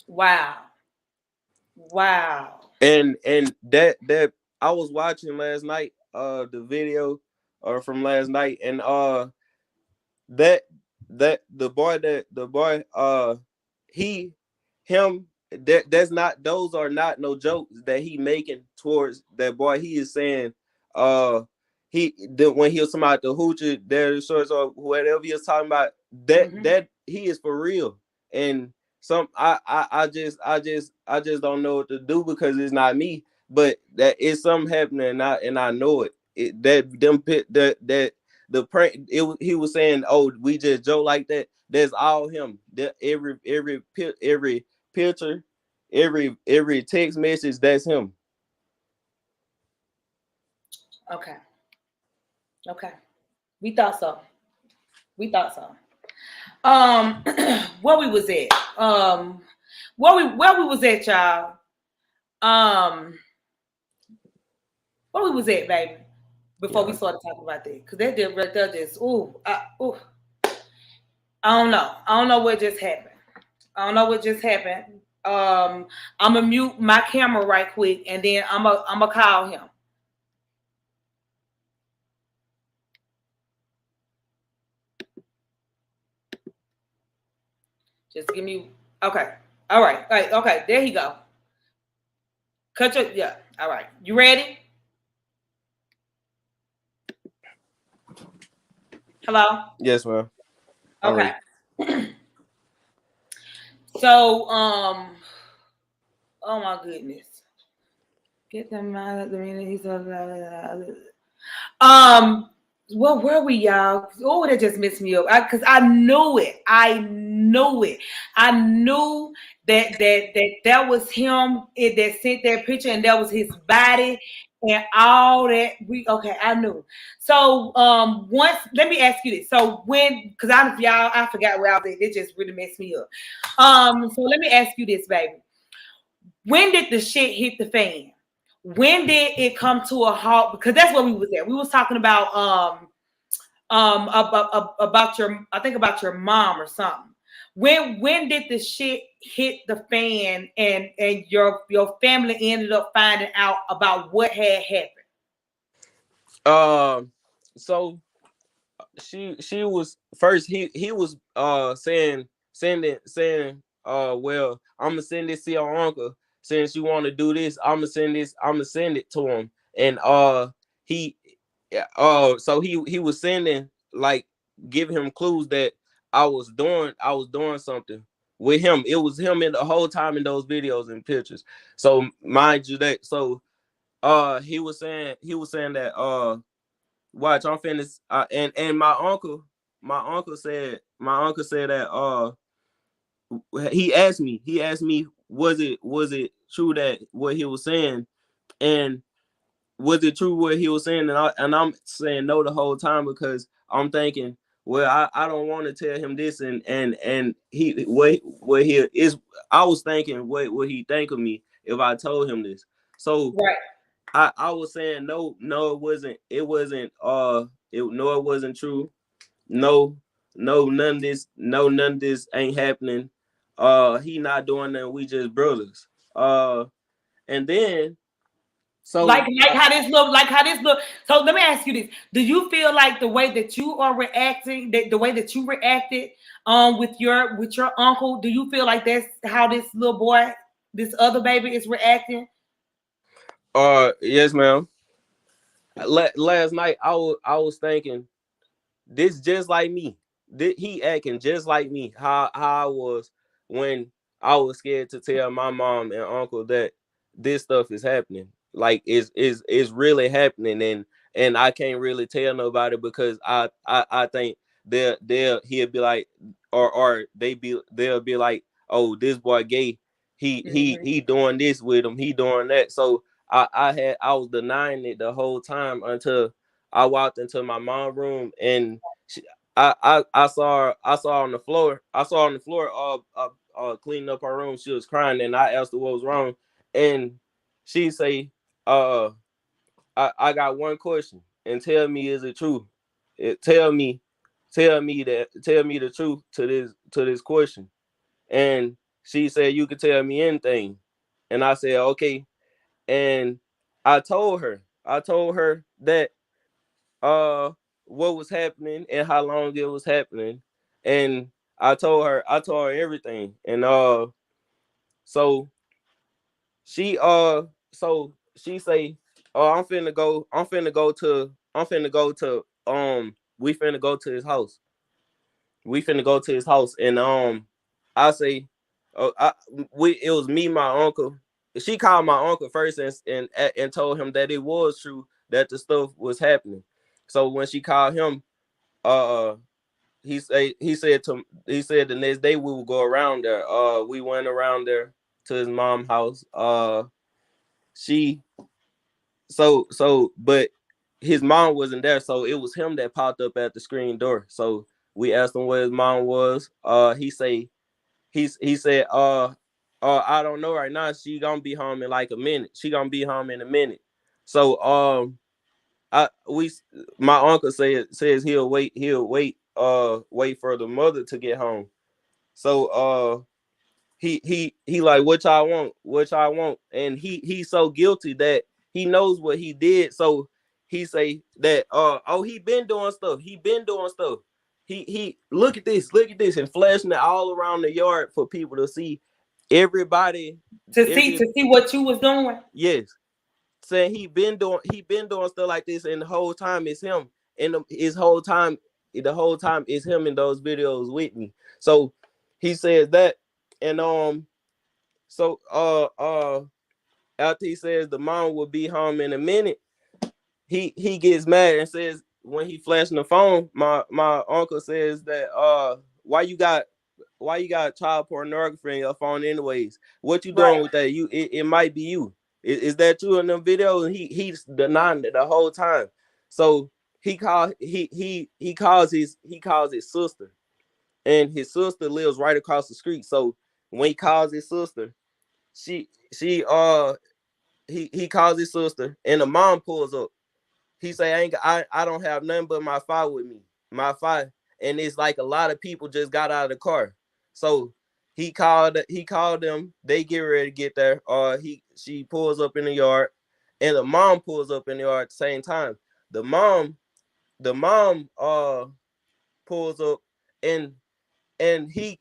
Wow. Wow. And that I was watching last night the video from last night, and that the boy he him that's not, those are not no jokes that he making towards that boy. He is saying when he was talking about the hoochie there shorts or whatever he was talking about, that he is for real. And I just don't know what to do because it's not me, but that is something happening, and I know it. That them pit that the prank, he was saying, oh, we just joke like that. That's all him. That every picture, every text message, that's him. Okay. Okay. We thought so. We thought so. Where we was at? Where we was at, y'all? Where we was at, baby? Before we started talking about that, because that did right there just ooh. I don't know. I don't know what just happened. I don't know what just happened. I'm gonna mute my camera right quick, and then I'm gonna call him. Just give me. Okay. All right. Okay. There you go. Cut your. Yeah. All right. You ready? Hello. Yes, ma'am. Okay. So oh my goodness. Get them out of the minute. He's well, where we, y'all? Oh, that just messed me up. Because I knew it. I knew that was him that sent that picture, and that was his body and all that. I knew. So once, let me ask you this. So because I forgot where I was at. It just really messed me up. So let me ask you this, baby. When did the shit hit the fan? When did it come to a halt? Because that's what we was at. We was talking about about your mom or something. When did the shit hit the fan and your family ended up finding out about what had happened? So she was first, he was saying well, I'm gonna send this to your uncle. Since you want to do this, I'm gonna send it to him. And he so he was sending, like, giving him clues that I was doing something with him. It was him in the whole time in those videos and pictures. So mind you that, so he was saying that watch, I'm finished. And my uncle said that he asked me, was it true that what he was saying, and was it true what he was saying? And I'm saying no the whole time, because I'm thinking, well, I don't want to tell him this, and he what he is. I was thinking, what he think of me if I told him this. So Right. I was saying no, it wasn't it wasn't true. No, none of this ain't happening. He not doing that. We just brothers. And then so how this look. So let me ask you this: do you feel like the way that you are reacting, the way that you reacted with your uncle, do you feel like that's how this little boy, this other baby, is reacting? yes, ma'am. Last night I was thinking, this just like me. He acting just like me. How I was when I was scared to tell my mom and uncle that this stuff is happening. Like it's really happening, and I can't really tell nobody, because I think he'll be like, or they'll be like, oh, this boy gay. He doing this with him. He doing that. So I was denying it the whole time until I walked into my mom's room, and I saw her on the floor. I saw her on the floor cleaning up her room. She was crying, and I asked her what was wrong, and she say, I got one question, and tell me, is it true? Tell me the truth to this question." And She said, you could tell me anything. And I said, okay. And I told her that what was happening and how long it was happening. And I told her everything. And so she she say, oh, we finna go to his house. We finna go to his house. And I say, it was me, my uncle. She called my uncle first and told him that it was true that the stuff was happening. So when she called him, uh he said the next day we would go around there. We went around there to his mom's house. She but his mom wasn't there, so it was him that popped up at the screen door. So we asked him where his mom was. He said, I don't know right now. She gonna be home in like a minute. She gonna be home in a minute. So I we my uncle says he'll wait for the mother to get home. So he like, what y'all want, and he's so guilty that he knows what he did. So he say that he been doing stuff. He look at this and flashing it all around the yard for people to see. Everybody, every To see what you was doing. yes, saying he been doing stuff like this, and the whole time it's him, and the whole time it's him in those videos with me. So he says that. And so after he says the mom will be home in a minute, he gets mad and says, when he flashing the phone, my uncle says that why you got child pornography in your phone anyways? What you Right. doing with that? It might be you. Is that you in them videos? And he's denying it the whole time. So he calls his sister, and his sister lives right across the street. So when he calls his sister, she she he calls his sister, and the mom pulls up. He say, I don't have nothing but my father with me. My father. And it's like a lot of people just got out of the car. So he called them. They get ready to get there. She pulls up in the yard, and the mom pulls up in the yard at the same time. The mom pulls up, and he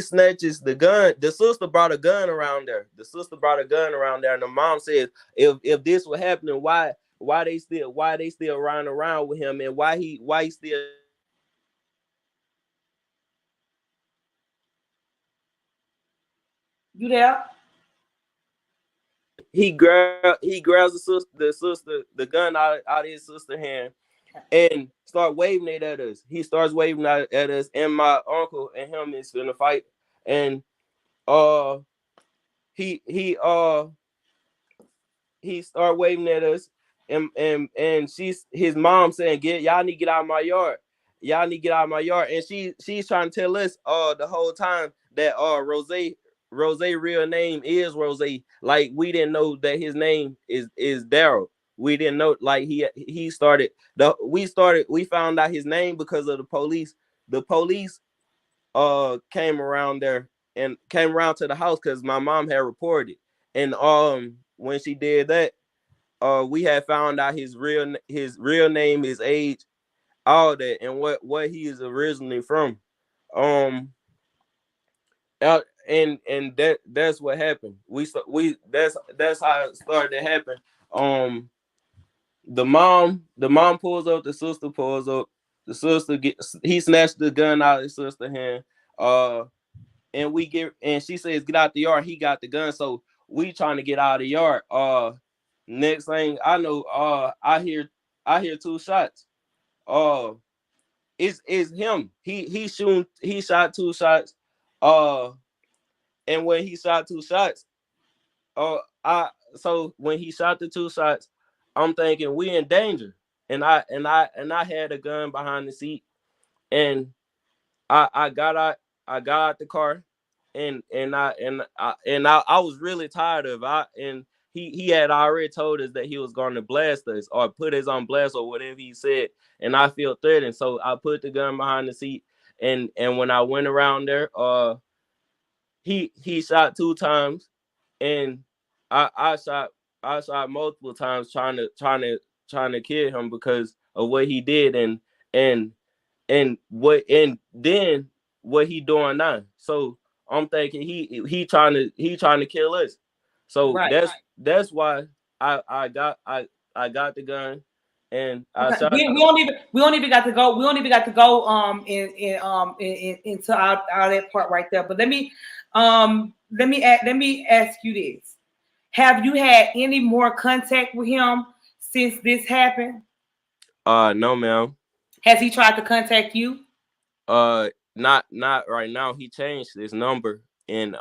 snatches the gun. The sister brought a gun around there. And the mom says, if this was happening, why they still running around with him, and why he still You there? he grabs the gun out of his sister's hand, and start waving it at us. He starts waving at us, and my uncle and him is in a fight. And uh he he uh he started waving at us, and she's his mom saying, "Get y'all need to get out of my yard. Y'all need to get out of my yard." And she's trying to tell us the whole time that Rose real name is Rose. Like, we didn't know that his name is Darrell. We didn't know, like, we found out his name because of the police. The police came around there and came around to the house because my mom had reported. And when she did that, we had found out his real name, his age, all that, and what he is originally from. Um, and that's what happened. That's how it started to happen. Um, the mom pulls up, the sister pulls up, he snatched the gun out of his sister's hand. Uh, and she says, get out the yard. He got the gun, so we trying to get out of the yard. Next thing I know, I hear two shots. Uh, it's him. He shot two shots. Uh, and when he shot two shots, I so when he shot the two shots, I'm thinking we in danger. And I had a gun behind the seat, and I got out the car, and I was really tired of it. And he had already told us that he was going to blast us or put us on blast or whatever he said, and I feel threatened. So I put the gun behind the seat, and when I went around there, he shot 2 times, and I shot multiple times trying to kill him because of what he did, and and then what he doing now. So I'm thinking he trying to kill us. So Right. that's why I got the gun, and I Okay. shot We, him. we don't even got to go. We don't even got to go into our that part right there. But let me ask you this: have you had any more contact with him since this happened? No, ma'am. Has he tried to contact you? Not right now. He changed his number, and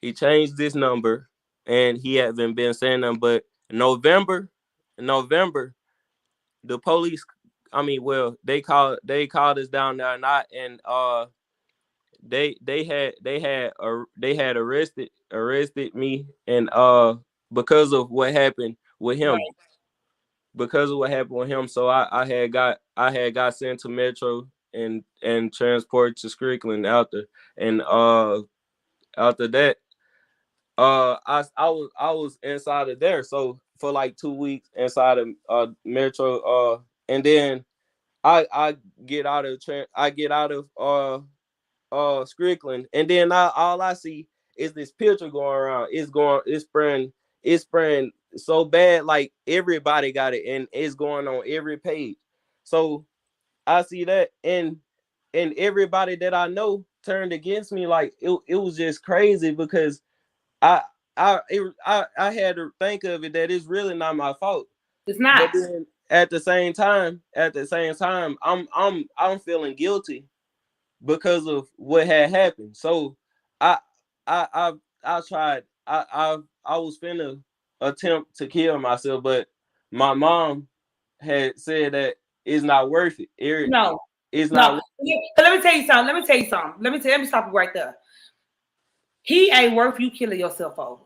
he changed this number, and he hasn't been saying them. But November, the police. I mean, well, they called us down there, and they had arrested me, and because of what happened with him, Right. So I had got sent to Metro and transported to Strickland and after that, I was inside of there, so for like 2 weeks inside of Metro, and then I get out of Strickland, and then all I see is this picture going around. It's spreading so bad, like everybody got it, and it's going on every page. So I see that, and everybody that I know turned against me. Like it was just crazy because I I had to think of it that it's really not my fault. It's But not. then at the same time, I'm feeling guilty because of what had happened. So I I I tried. I was finna attempt to kill myself, but my mom had said that it's not worth it. No. It's not. No. Let me tell you something. Let me stop you right there. He ain't worth you killing yourself over.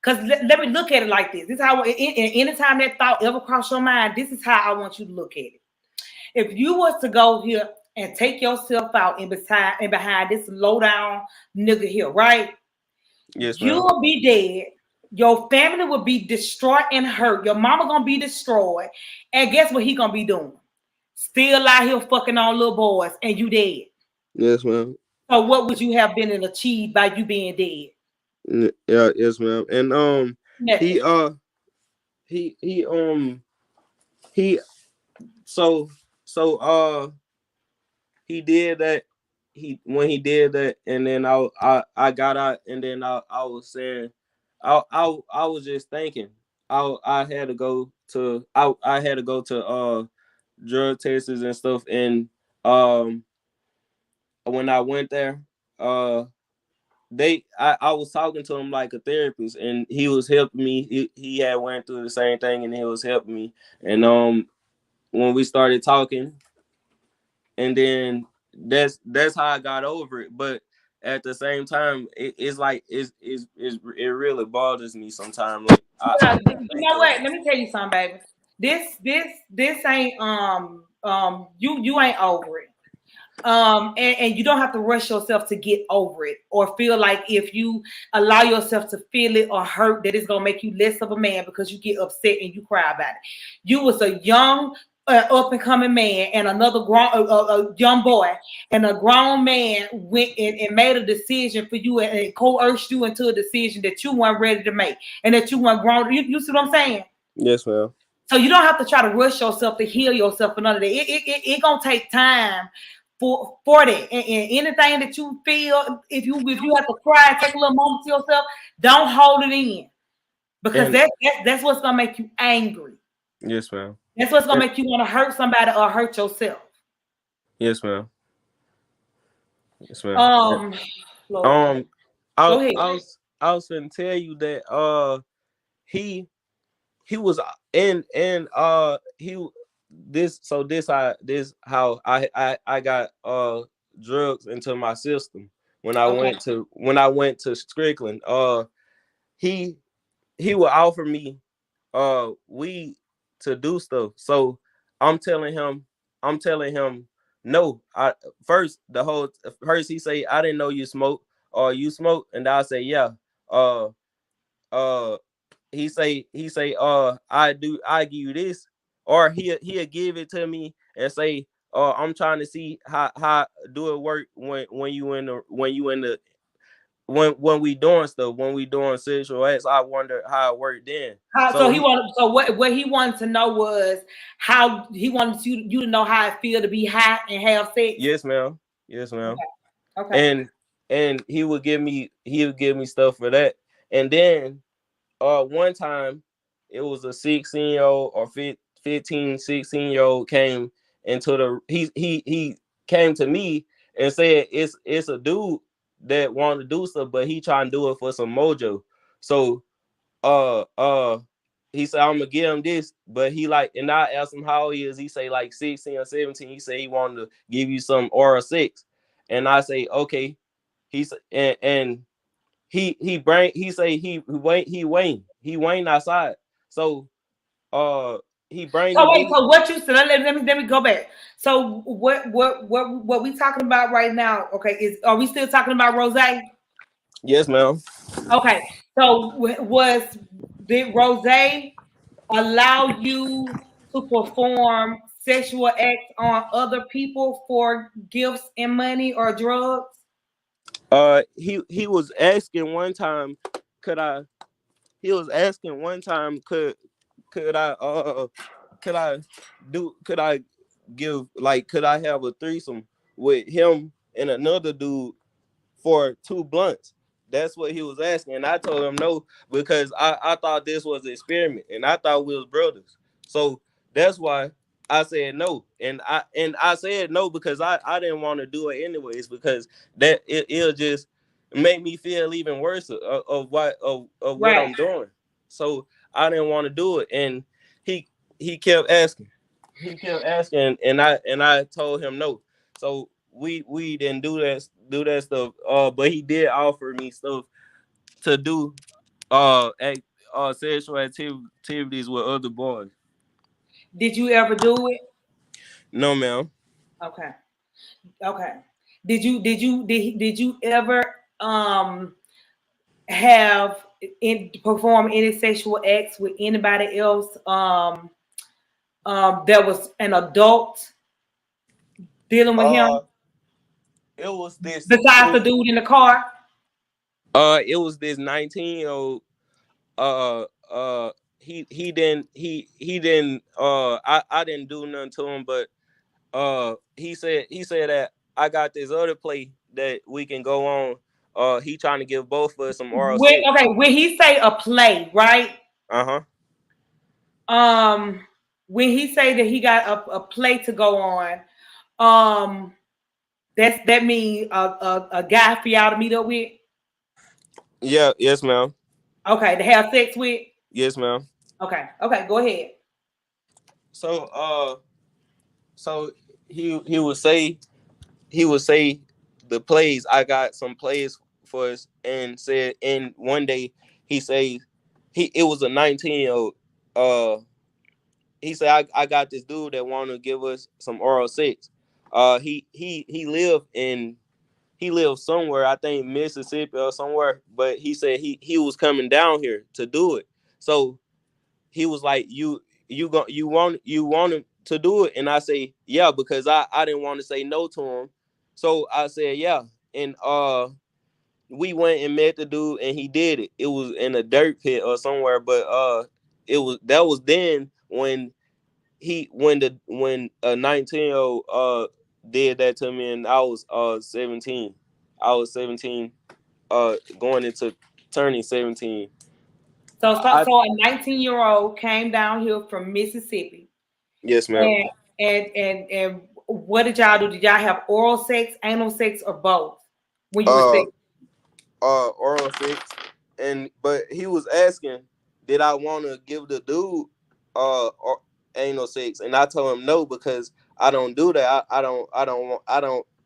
Because let me look at it like this. This is how, anytime that thought ever crossed your mind, this is how I want you to look at it. If you was to go here and take yourself out behind this low down nigga here, right? Yes, You ma'am. will be dead. Your family will be destroyed and hurt. Your mama gonna be destroyed. And guess what he gonna be doing? Still out here fucking on little boys, and you dead. Yes, ma'am. So what would you have been and achieved by you being dead? Yeah, yes, ma'am. And he Nothing. he he he so so he did that. He did that, and then I got out, and then I was saying, I was just thinking, I had to go to I had to go to drug tests and stuff, and um when I went there, uh I was talking to him like a therapist, and he was helping me. He had went through the same thing, and he was helping me, and when we started talking, and then that's how I got over it. But at the same time, it's like it really bothers me sometimes. Like I You think know of what? Let me tell you something, baby. This ain't you ain't over it. And you don't have to rush yourself to get over it or feel like if you allow yourself to feel it or hurt that it's gonna make you less of a man because you get upset and you cry about it. You was a young up and coming man and another grown a young boy and a grown man went and made a decision for you and coerced you into a decision that you weren't ready to make and that you weren't grown. You see what I'm saying? yes, ma'am. So you don't have to try to rush yourself to heal yourself for none of that. It gonna take time for that. And anything that you feel, if you have to cry, take a little moment to yourself. Don't hold it in because And that's what's gonna make you angry. yes, ma'am. That's what's gonna And, make you want to hurt somebody or hurt yourself. yes, ma'am. Yes, ma'am. Um, Lord, Um, I go ahead. I was gonna tell you that he he was in he this how I got drugs into my system Okay. when I went to Strickland. He he would offer me weed to do stuff. So I'm telling him I'm telling him no. I first the whole first he say I didn't know you smoke. you smoke? And I say, yeah. Uh, uh, he say, I do, I give you this, or he'll give it to me and say, I'm trying to see how do it work when you in the when we doing stuff, when we doing sexual acts. I wonder how it worked then. So So he wanted. So what he wanted to know was how he wanted you to know how it feel to be high and have sex. yes, ma'am. Yes, ma'am. Okay. And he would give me stuff for that. And then one time it was a 16-year-old or 15, 16-year-old came into the he came to me and said it's a dude that want to do stuff, but he trying to do it for some mojo. So uh uh he said, I'm gonna give him this, but he like, and I asked him how he is. He say like 16 or 17. He said he wanted to give you some oral sex. And I say, okay. He said, and he say he waiting outside. So he bring So the wait. dude. So what you said? Let me go back. So what we talking about right now? Okay, are we still talking about ROZAY? Yes, ma'am. Okay. So did ROZAY allow you to perform sexual acts on other people for gifts and money or drugs? He was asking one time, could I? He was asking one time, could I could I could I give, like, could I have a threesome with him and another dude for 2 blunts? That's what he was asking. And I told him no, because I thought this was an experiment and I thought we was brothers. So that's why I said no. And I said no because I didn't want to do it anyways, because that it'll just make me feel even worse of what Right. I'm doing. So I didn't want to do it. And he he kept asking. He kept asking, and I told him no. So we didn't do that stuff. But he did offer me stuff to do sexual activities with other boys. Did you ever do it? No, ma'am. Okay. Okay. Did you ever have perform any sexual acts with anybody else that was an adult dealing with him Uh, it was this. besides the dude in the car? It was this 19-year-old. Uh, uh, he didn't. I didn't do nothing to him, but he said that I got this other play that we can go on. He trying to give both of us some oral sex. Okay, when he say a play, right? Uh-huh. When he say that he got a play to go on, um, that mean a guy for y'all to meet up with. Yeah, yes, ma'am. Okay, to have sex with. Yes, ma'am. Okay, okay, go ahead. So so he would say the plays. I got some plays for us, and said, and one day he say it was a 19-year-old. He said, I got this dude that want to give us some oral sex. He lived in, he lived somewhere, I think Mississippi or somewhere, but he said he was coming down here to do it. So he was like, you want him to do it? And I say, yeah, because I didn't want to say no to him. So I said, yeah. And we went and met the dude, and he did it. It was in a dirt pit or somewhere, but that was then when a 19-year-old did that to me, and I was 17. I was 17, going into turning 17. I So a 19-year-old came down here from Mississippi, Yes, ma'am. and what did y'all do? Did y'all have oral sex, anal sex, or both when you were Uh, sick? Oral sex, and but he was asking, did I want to give the dude or anal sex, and I told him no, because I don't do that. I don't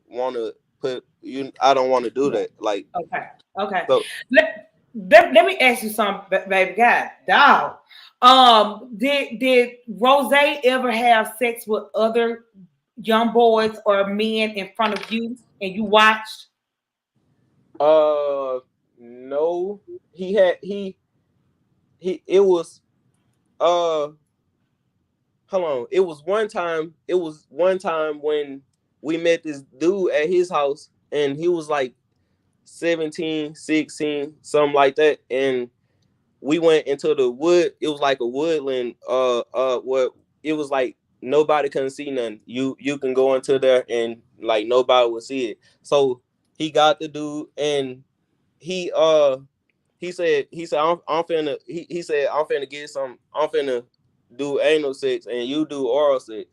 want to put you. I don't want to do that. Like, Okay, okay. so. Let me ask you something, baby. God, dog. Did ROZAY ever have sex with other young boys or men in front of you, and you watched? No, he had he. It was uh. Hold on. It was one time. It was one time when we met this dude at his house, and he was like 17, 16, something like that, and we went into the wood. It was like a woodland. What it was like nobody couldn't see nothing. You can go into there and like nobody would see it. So he got the dude, and he he said I'm finna he said I'm finna get some. I'm finna do anal sex, and you do oral sex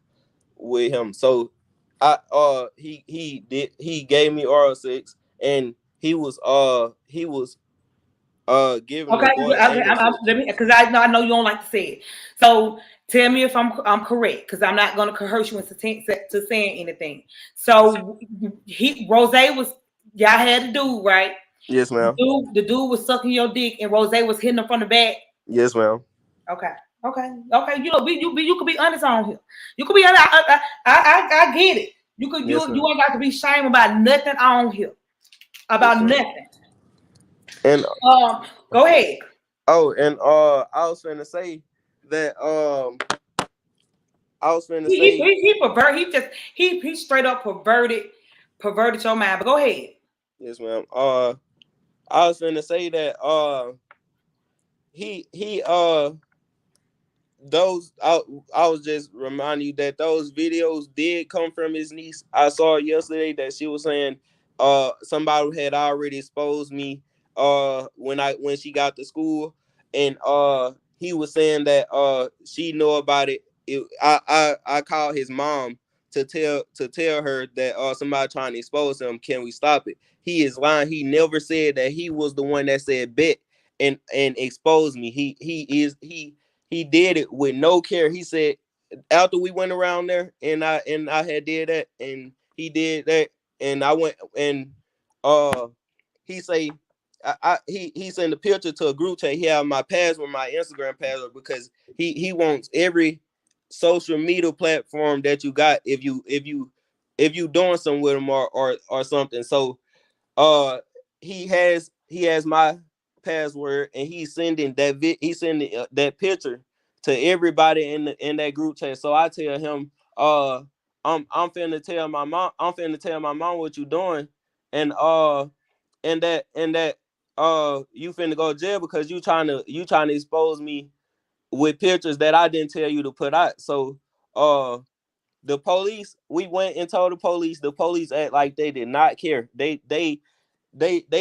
with him. So he gave me oral sex, and he was giving the Okay, boy anal sex. let me, because I know you don't like to say it. So tell me if I'm correct, because I'm not going to coerce you into saying anything. So Rose was, y'all had a dude, right? Yes, ma'am. The dude was sucking your dick, and Rose was hitting him from the back. Yes, ma'am. Okay. Okay. You could be honest on here. You could be honest. I get it. Yes, You ma'am. ain't got to be shame about nothing on here. Yes, About ma'am. nothing. And Go ahead. and I was finna say that I was finna He say he, he pervert. He straight up perverted your mind. But go ahead. yes, ma'am. I was finna say that he those I was just reminding you that those videos did come from his niece. I saw yesterday that she was saying somebody had already exposed me when she got to school, and he was saying that she know about it. I called his mom to tell her that somebody trying to expose him. Can we stop it? He is lying. He never said that he was the one that said bet and exposed me. He did it with no care. He said after we went around there and I had did that and he did that and I went and uh he say he sent a picture to a group chat. He had my password, my Instagram password, because he wants every social media platform that you got if you doing something with him or something. So he has my password and he's sending he's sending that picture to everybody in that group chat. So I tell him I'm finna tell my mom, what you doing, and that you finna go to jail because you trying to expose me with pictures that I didn't tell you to put out. So the police, we went and told the police act like they did not care. They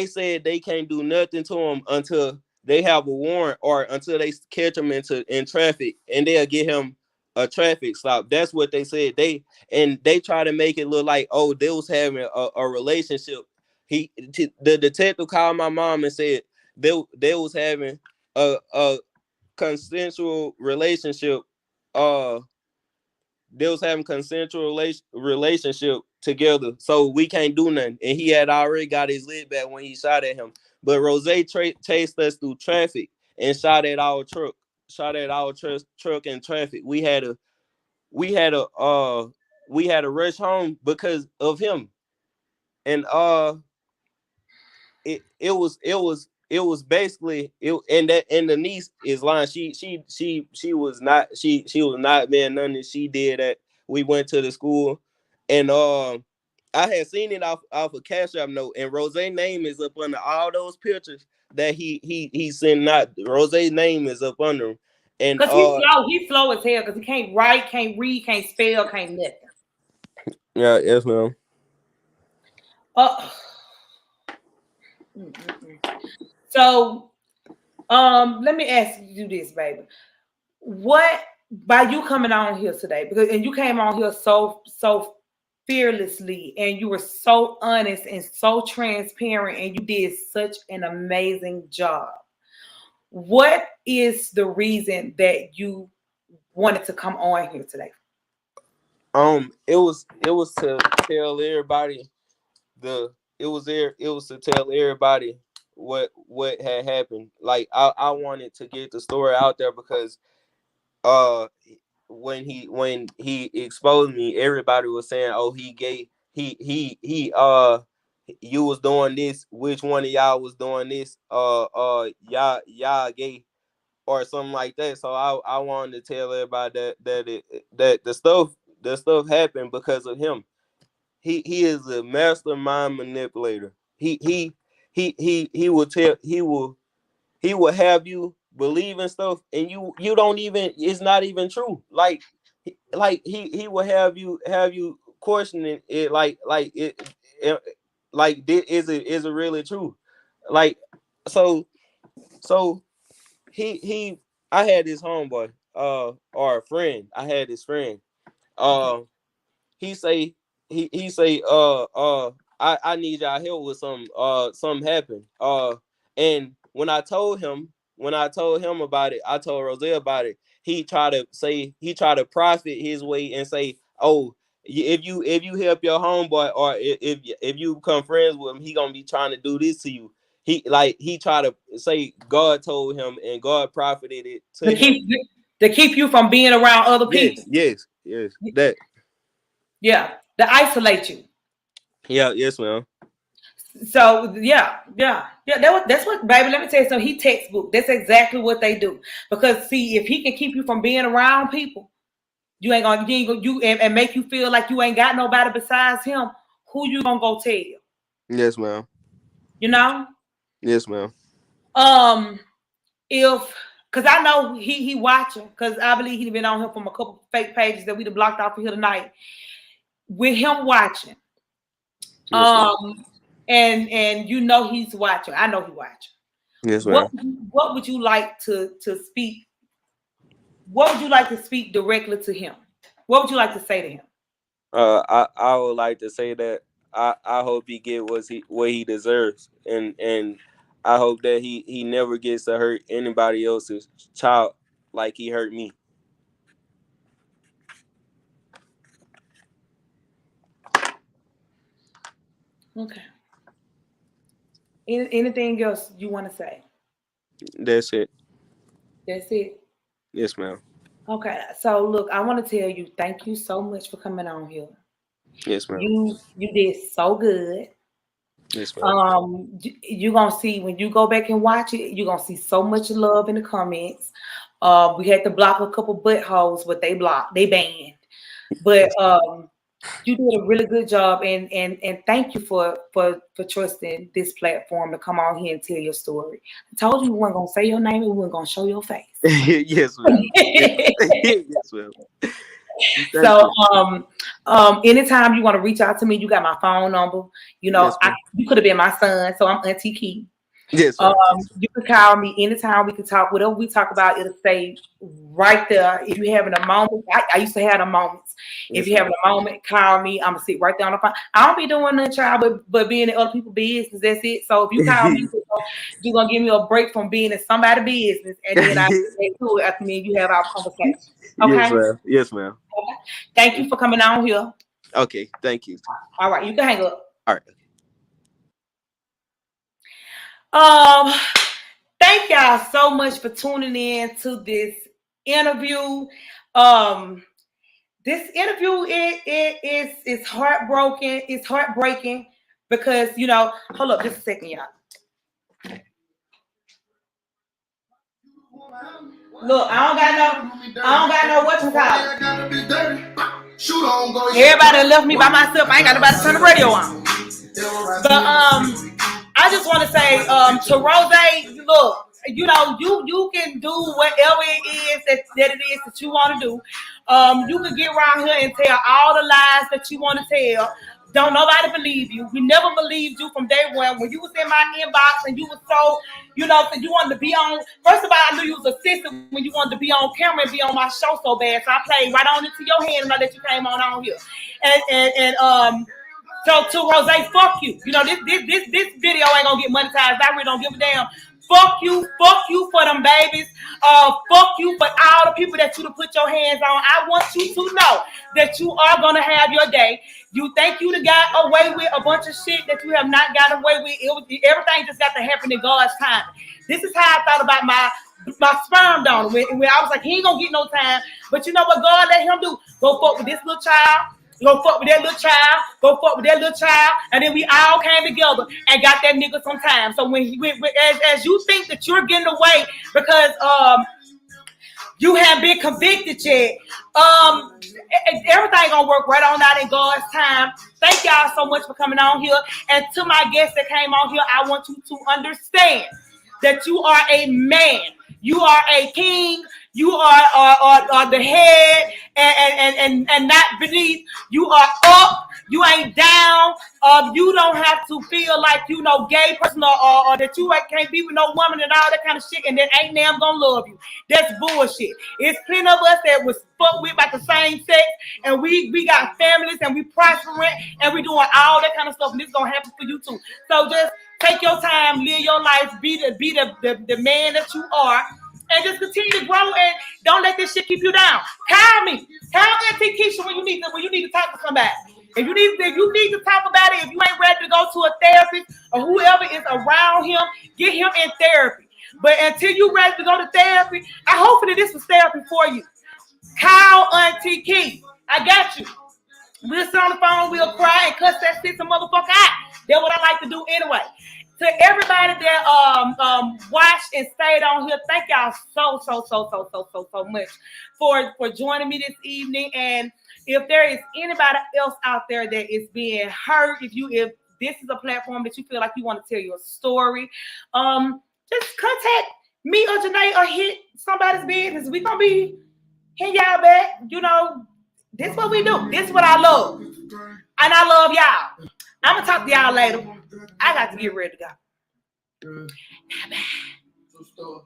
said they can't do nothing to him until they have a warrant or until they catch him in traffic, and they'll get him a traffic stop. That's what they said. They try to make it look like, oh, they was having a relationship. The detective called my mom and said they was having a consensual relationship. uh they was having consensual relationship together, so we can't do nothing. And he had already got his lid back when he shot at him. But Rose chased us through traffic and shot at our truck, truck in traffic. We had a we had to rush home because of him. And it was basically it, and the niece is lying. She was not she was not being none that she did that. We went to the school, and I had seen it off a Cash App note, and Rose's name is up under all those pictures that he sent out. Rose's name is up under him, and Cause he slow as hell. Cause he can't write, can't read, can't spell, can't nothing. yeah, yes, ma'am. Uh, so let me ask you this, baby. What, by you coming on here today, because and you came on here so fearlessly, and you were so honest and so transparent, and you did such an amazing job. What is the reason that you wanted to come on here today? It was to tell everybody the it was to tell everybody what had happened. Like I wanted to get the story out there because uh when he exposed me, everybody was saying, oh, he gay, he you was doing this, which one of y'all was doing this, y'all gay or something like that. So I wanted to tell everybody that the stuff happened because of him. He is a mastermind manipulator. He will tell he will have you believe in stuff, and you don't even, it's not even true. He will have you questioning it, it like this, is it really true? Like so so he I had this homeboy, or a friend. I had this friend. Okay. Uh he say he say I need y'all help with something happened. And when I told him about it, I told Rosé about it. He tried to profit his way and say, oh, if you help your homeboy, or if you become friends with him, he gonna be trying to do this to you. He tried to say God told him and God profited it to To him. keep you from being around other people. Yes. That. Yeah, to isolate you. Yeah, yes, ma'am. So yeah. That's what, baby. Let me tell you. So he textbook. That's exactly what they do. Because see, if he can keep you from being around people, and make you feel like you ain't got nobody besides him. Who you gonna go tell? Yes, ma'am. You know. Yes, ma'am. If because I know he watching, because I believe he's been on here from a couple fake pages that we done blocked off of here tonight. With him watching, Yes, ma'am. and you know he's watching. I know he's watching. Yes, What ma'am. what would you like to speak? What would you like to speak directly to him? What would you like to say to him? I would like to say that I hope he get what he deserves, and I hope that he never gets to hurt anybody else's child like he hurt me. Okay. Anything else you want to say? That's it. That's it. Yes, ma'am. Okay. So look, I want to tell you, thank you so much for coming on here. Yes, ma'am. You did so good. Yes, ma'am. You're gonna see when you go back and watch it, you're gonna see so much love in the comments. We had to block a couple buttholes, but they banned. But you did a really good job, and thank you for trusting this platform to come on here and tell your story. I told you we weren't gonna say your name and we weren't gonna show your face. Yes, ma'am. Yes, ma'am. Thank So you. anytime you want to reach out to me, you got my phone number. You know, Yes, ma'am. you could have been my son, so I'm Auntie Key. Yes, ma'am. Yes, You can call me anytime. We can talk. Whatever we talk about, it'll say right there. If you're having a moment, I used to have the moments. If yes, you're ma'am. having a moment, call me. I'm gonna sit right there on the phone. I don't be doing nothing, child, but being in other people's business. That's it. So if you call me, you're gonna give me a break from being in somebody's business, and then I get to it after me and you have our conversation. Yes, Okay. ma'am. Yes, ma'am. Thank you for coming on here. Okay, thank you. All right, you can hang up. All right. Um, Thank y'all so much for tuning in to this interview. This interview is heartbroken. It's heartbreaking because hold up just a second, y'all. Look, I don't got no what you call. Everybody left me by myself. I ain't got nobody to turn the radio on. But I just want to say to ROZAY, look, you can do whatever it is that it is that you want to do. You can get around here and tell all the lies that you want to tell. Don't nobody believe you. We never believed you from day one. When you was in my inbox and you was so, so you wanted to be on. First of all, I knew you was assistant when you wanted to be on camera and be on my show so bad. So I played right on into your hand and I let you came on here. And so to ROZAY, fuck you. This video ain't gonna get monetized. I really don't give a damn. Fuck you for them babies. Fuck you for all the people that you to put your hands on. I want you to know that you are gonna have your day. You think you done got away with a bunch of shit that you have not got away with. Everything just got to happen in God's time. This is how I thought about my sperm donor. When I was like, he ain't gonna get no time. But you know what God let him do? Go fuck with this little child. go fuck with that little child, go fuck with that little child, and then we all came together and got that nigga some time. So as you think that you're getting away because you haven't been convicted yet, everything gonna work right on out in God's time. Thank y'all so much for coming on here. And to my guests that came on here, I want you to understand that you are a man. You are a king. You are the head and not beneath. You are up. You ain't down. You don't have to feel like you know gay person or that you can't be with no woman and all that kind of shit and that ain't them gonna love you. That's bullshit. It's plenty of us that was fucked with by the same sex and we got families and we prospering and we doing all that kind of stuff and it's gonna happen for you too. So just take your time, live your life, be the man that you are. And just continue to grow and don't let this shit keep you down. Call me. Call Auntie Keisha when you need to talk to somebody. If you need to talk about it, if you ain't ready to go to a therapist or whoever is around him, get him in therapy. But until you're ready to go to therapy, hopefully this was therapy for you. Call Auntie Key. I got you. We'll sit on the phone, we'll cry and cuss that shit some motherfucker out. That's what I like to do anyway. To everybody that watched and stayed on here, thank y'all so much for joining me this evening. And if there is anybody else out there that is being hurt, if this is a platform that you feel like you want to tell your story, just contact me or Janae or hit somebody's business. We gonna be hitting y'all back. You know, this is what we do. This is what I love. And I love y'all. I'm gonna talk to y'all later. I got to get ready to go. Bye-bye.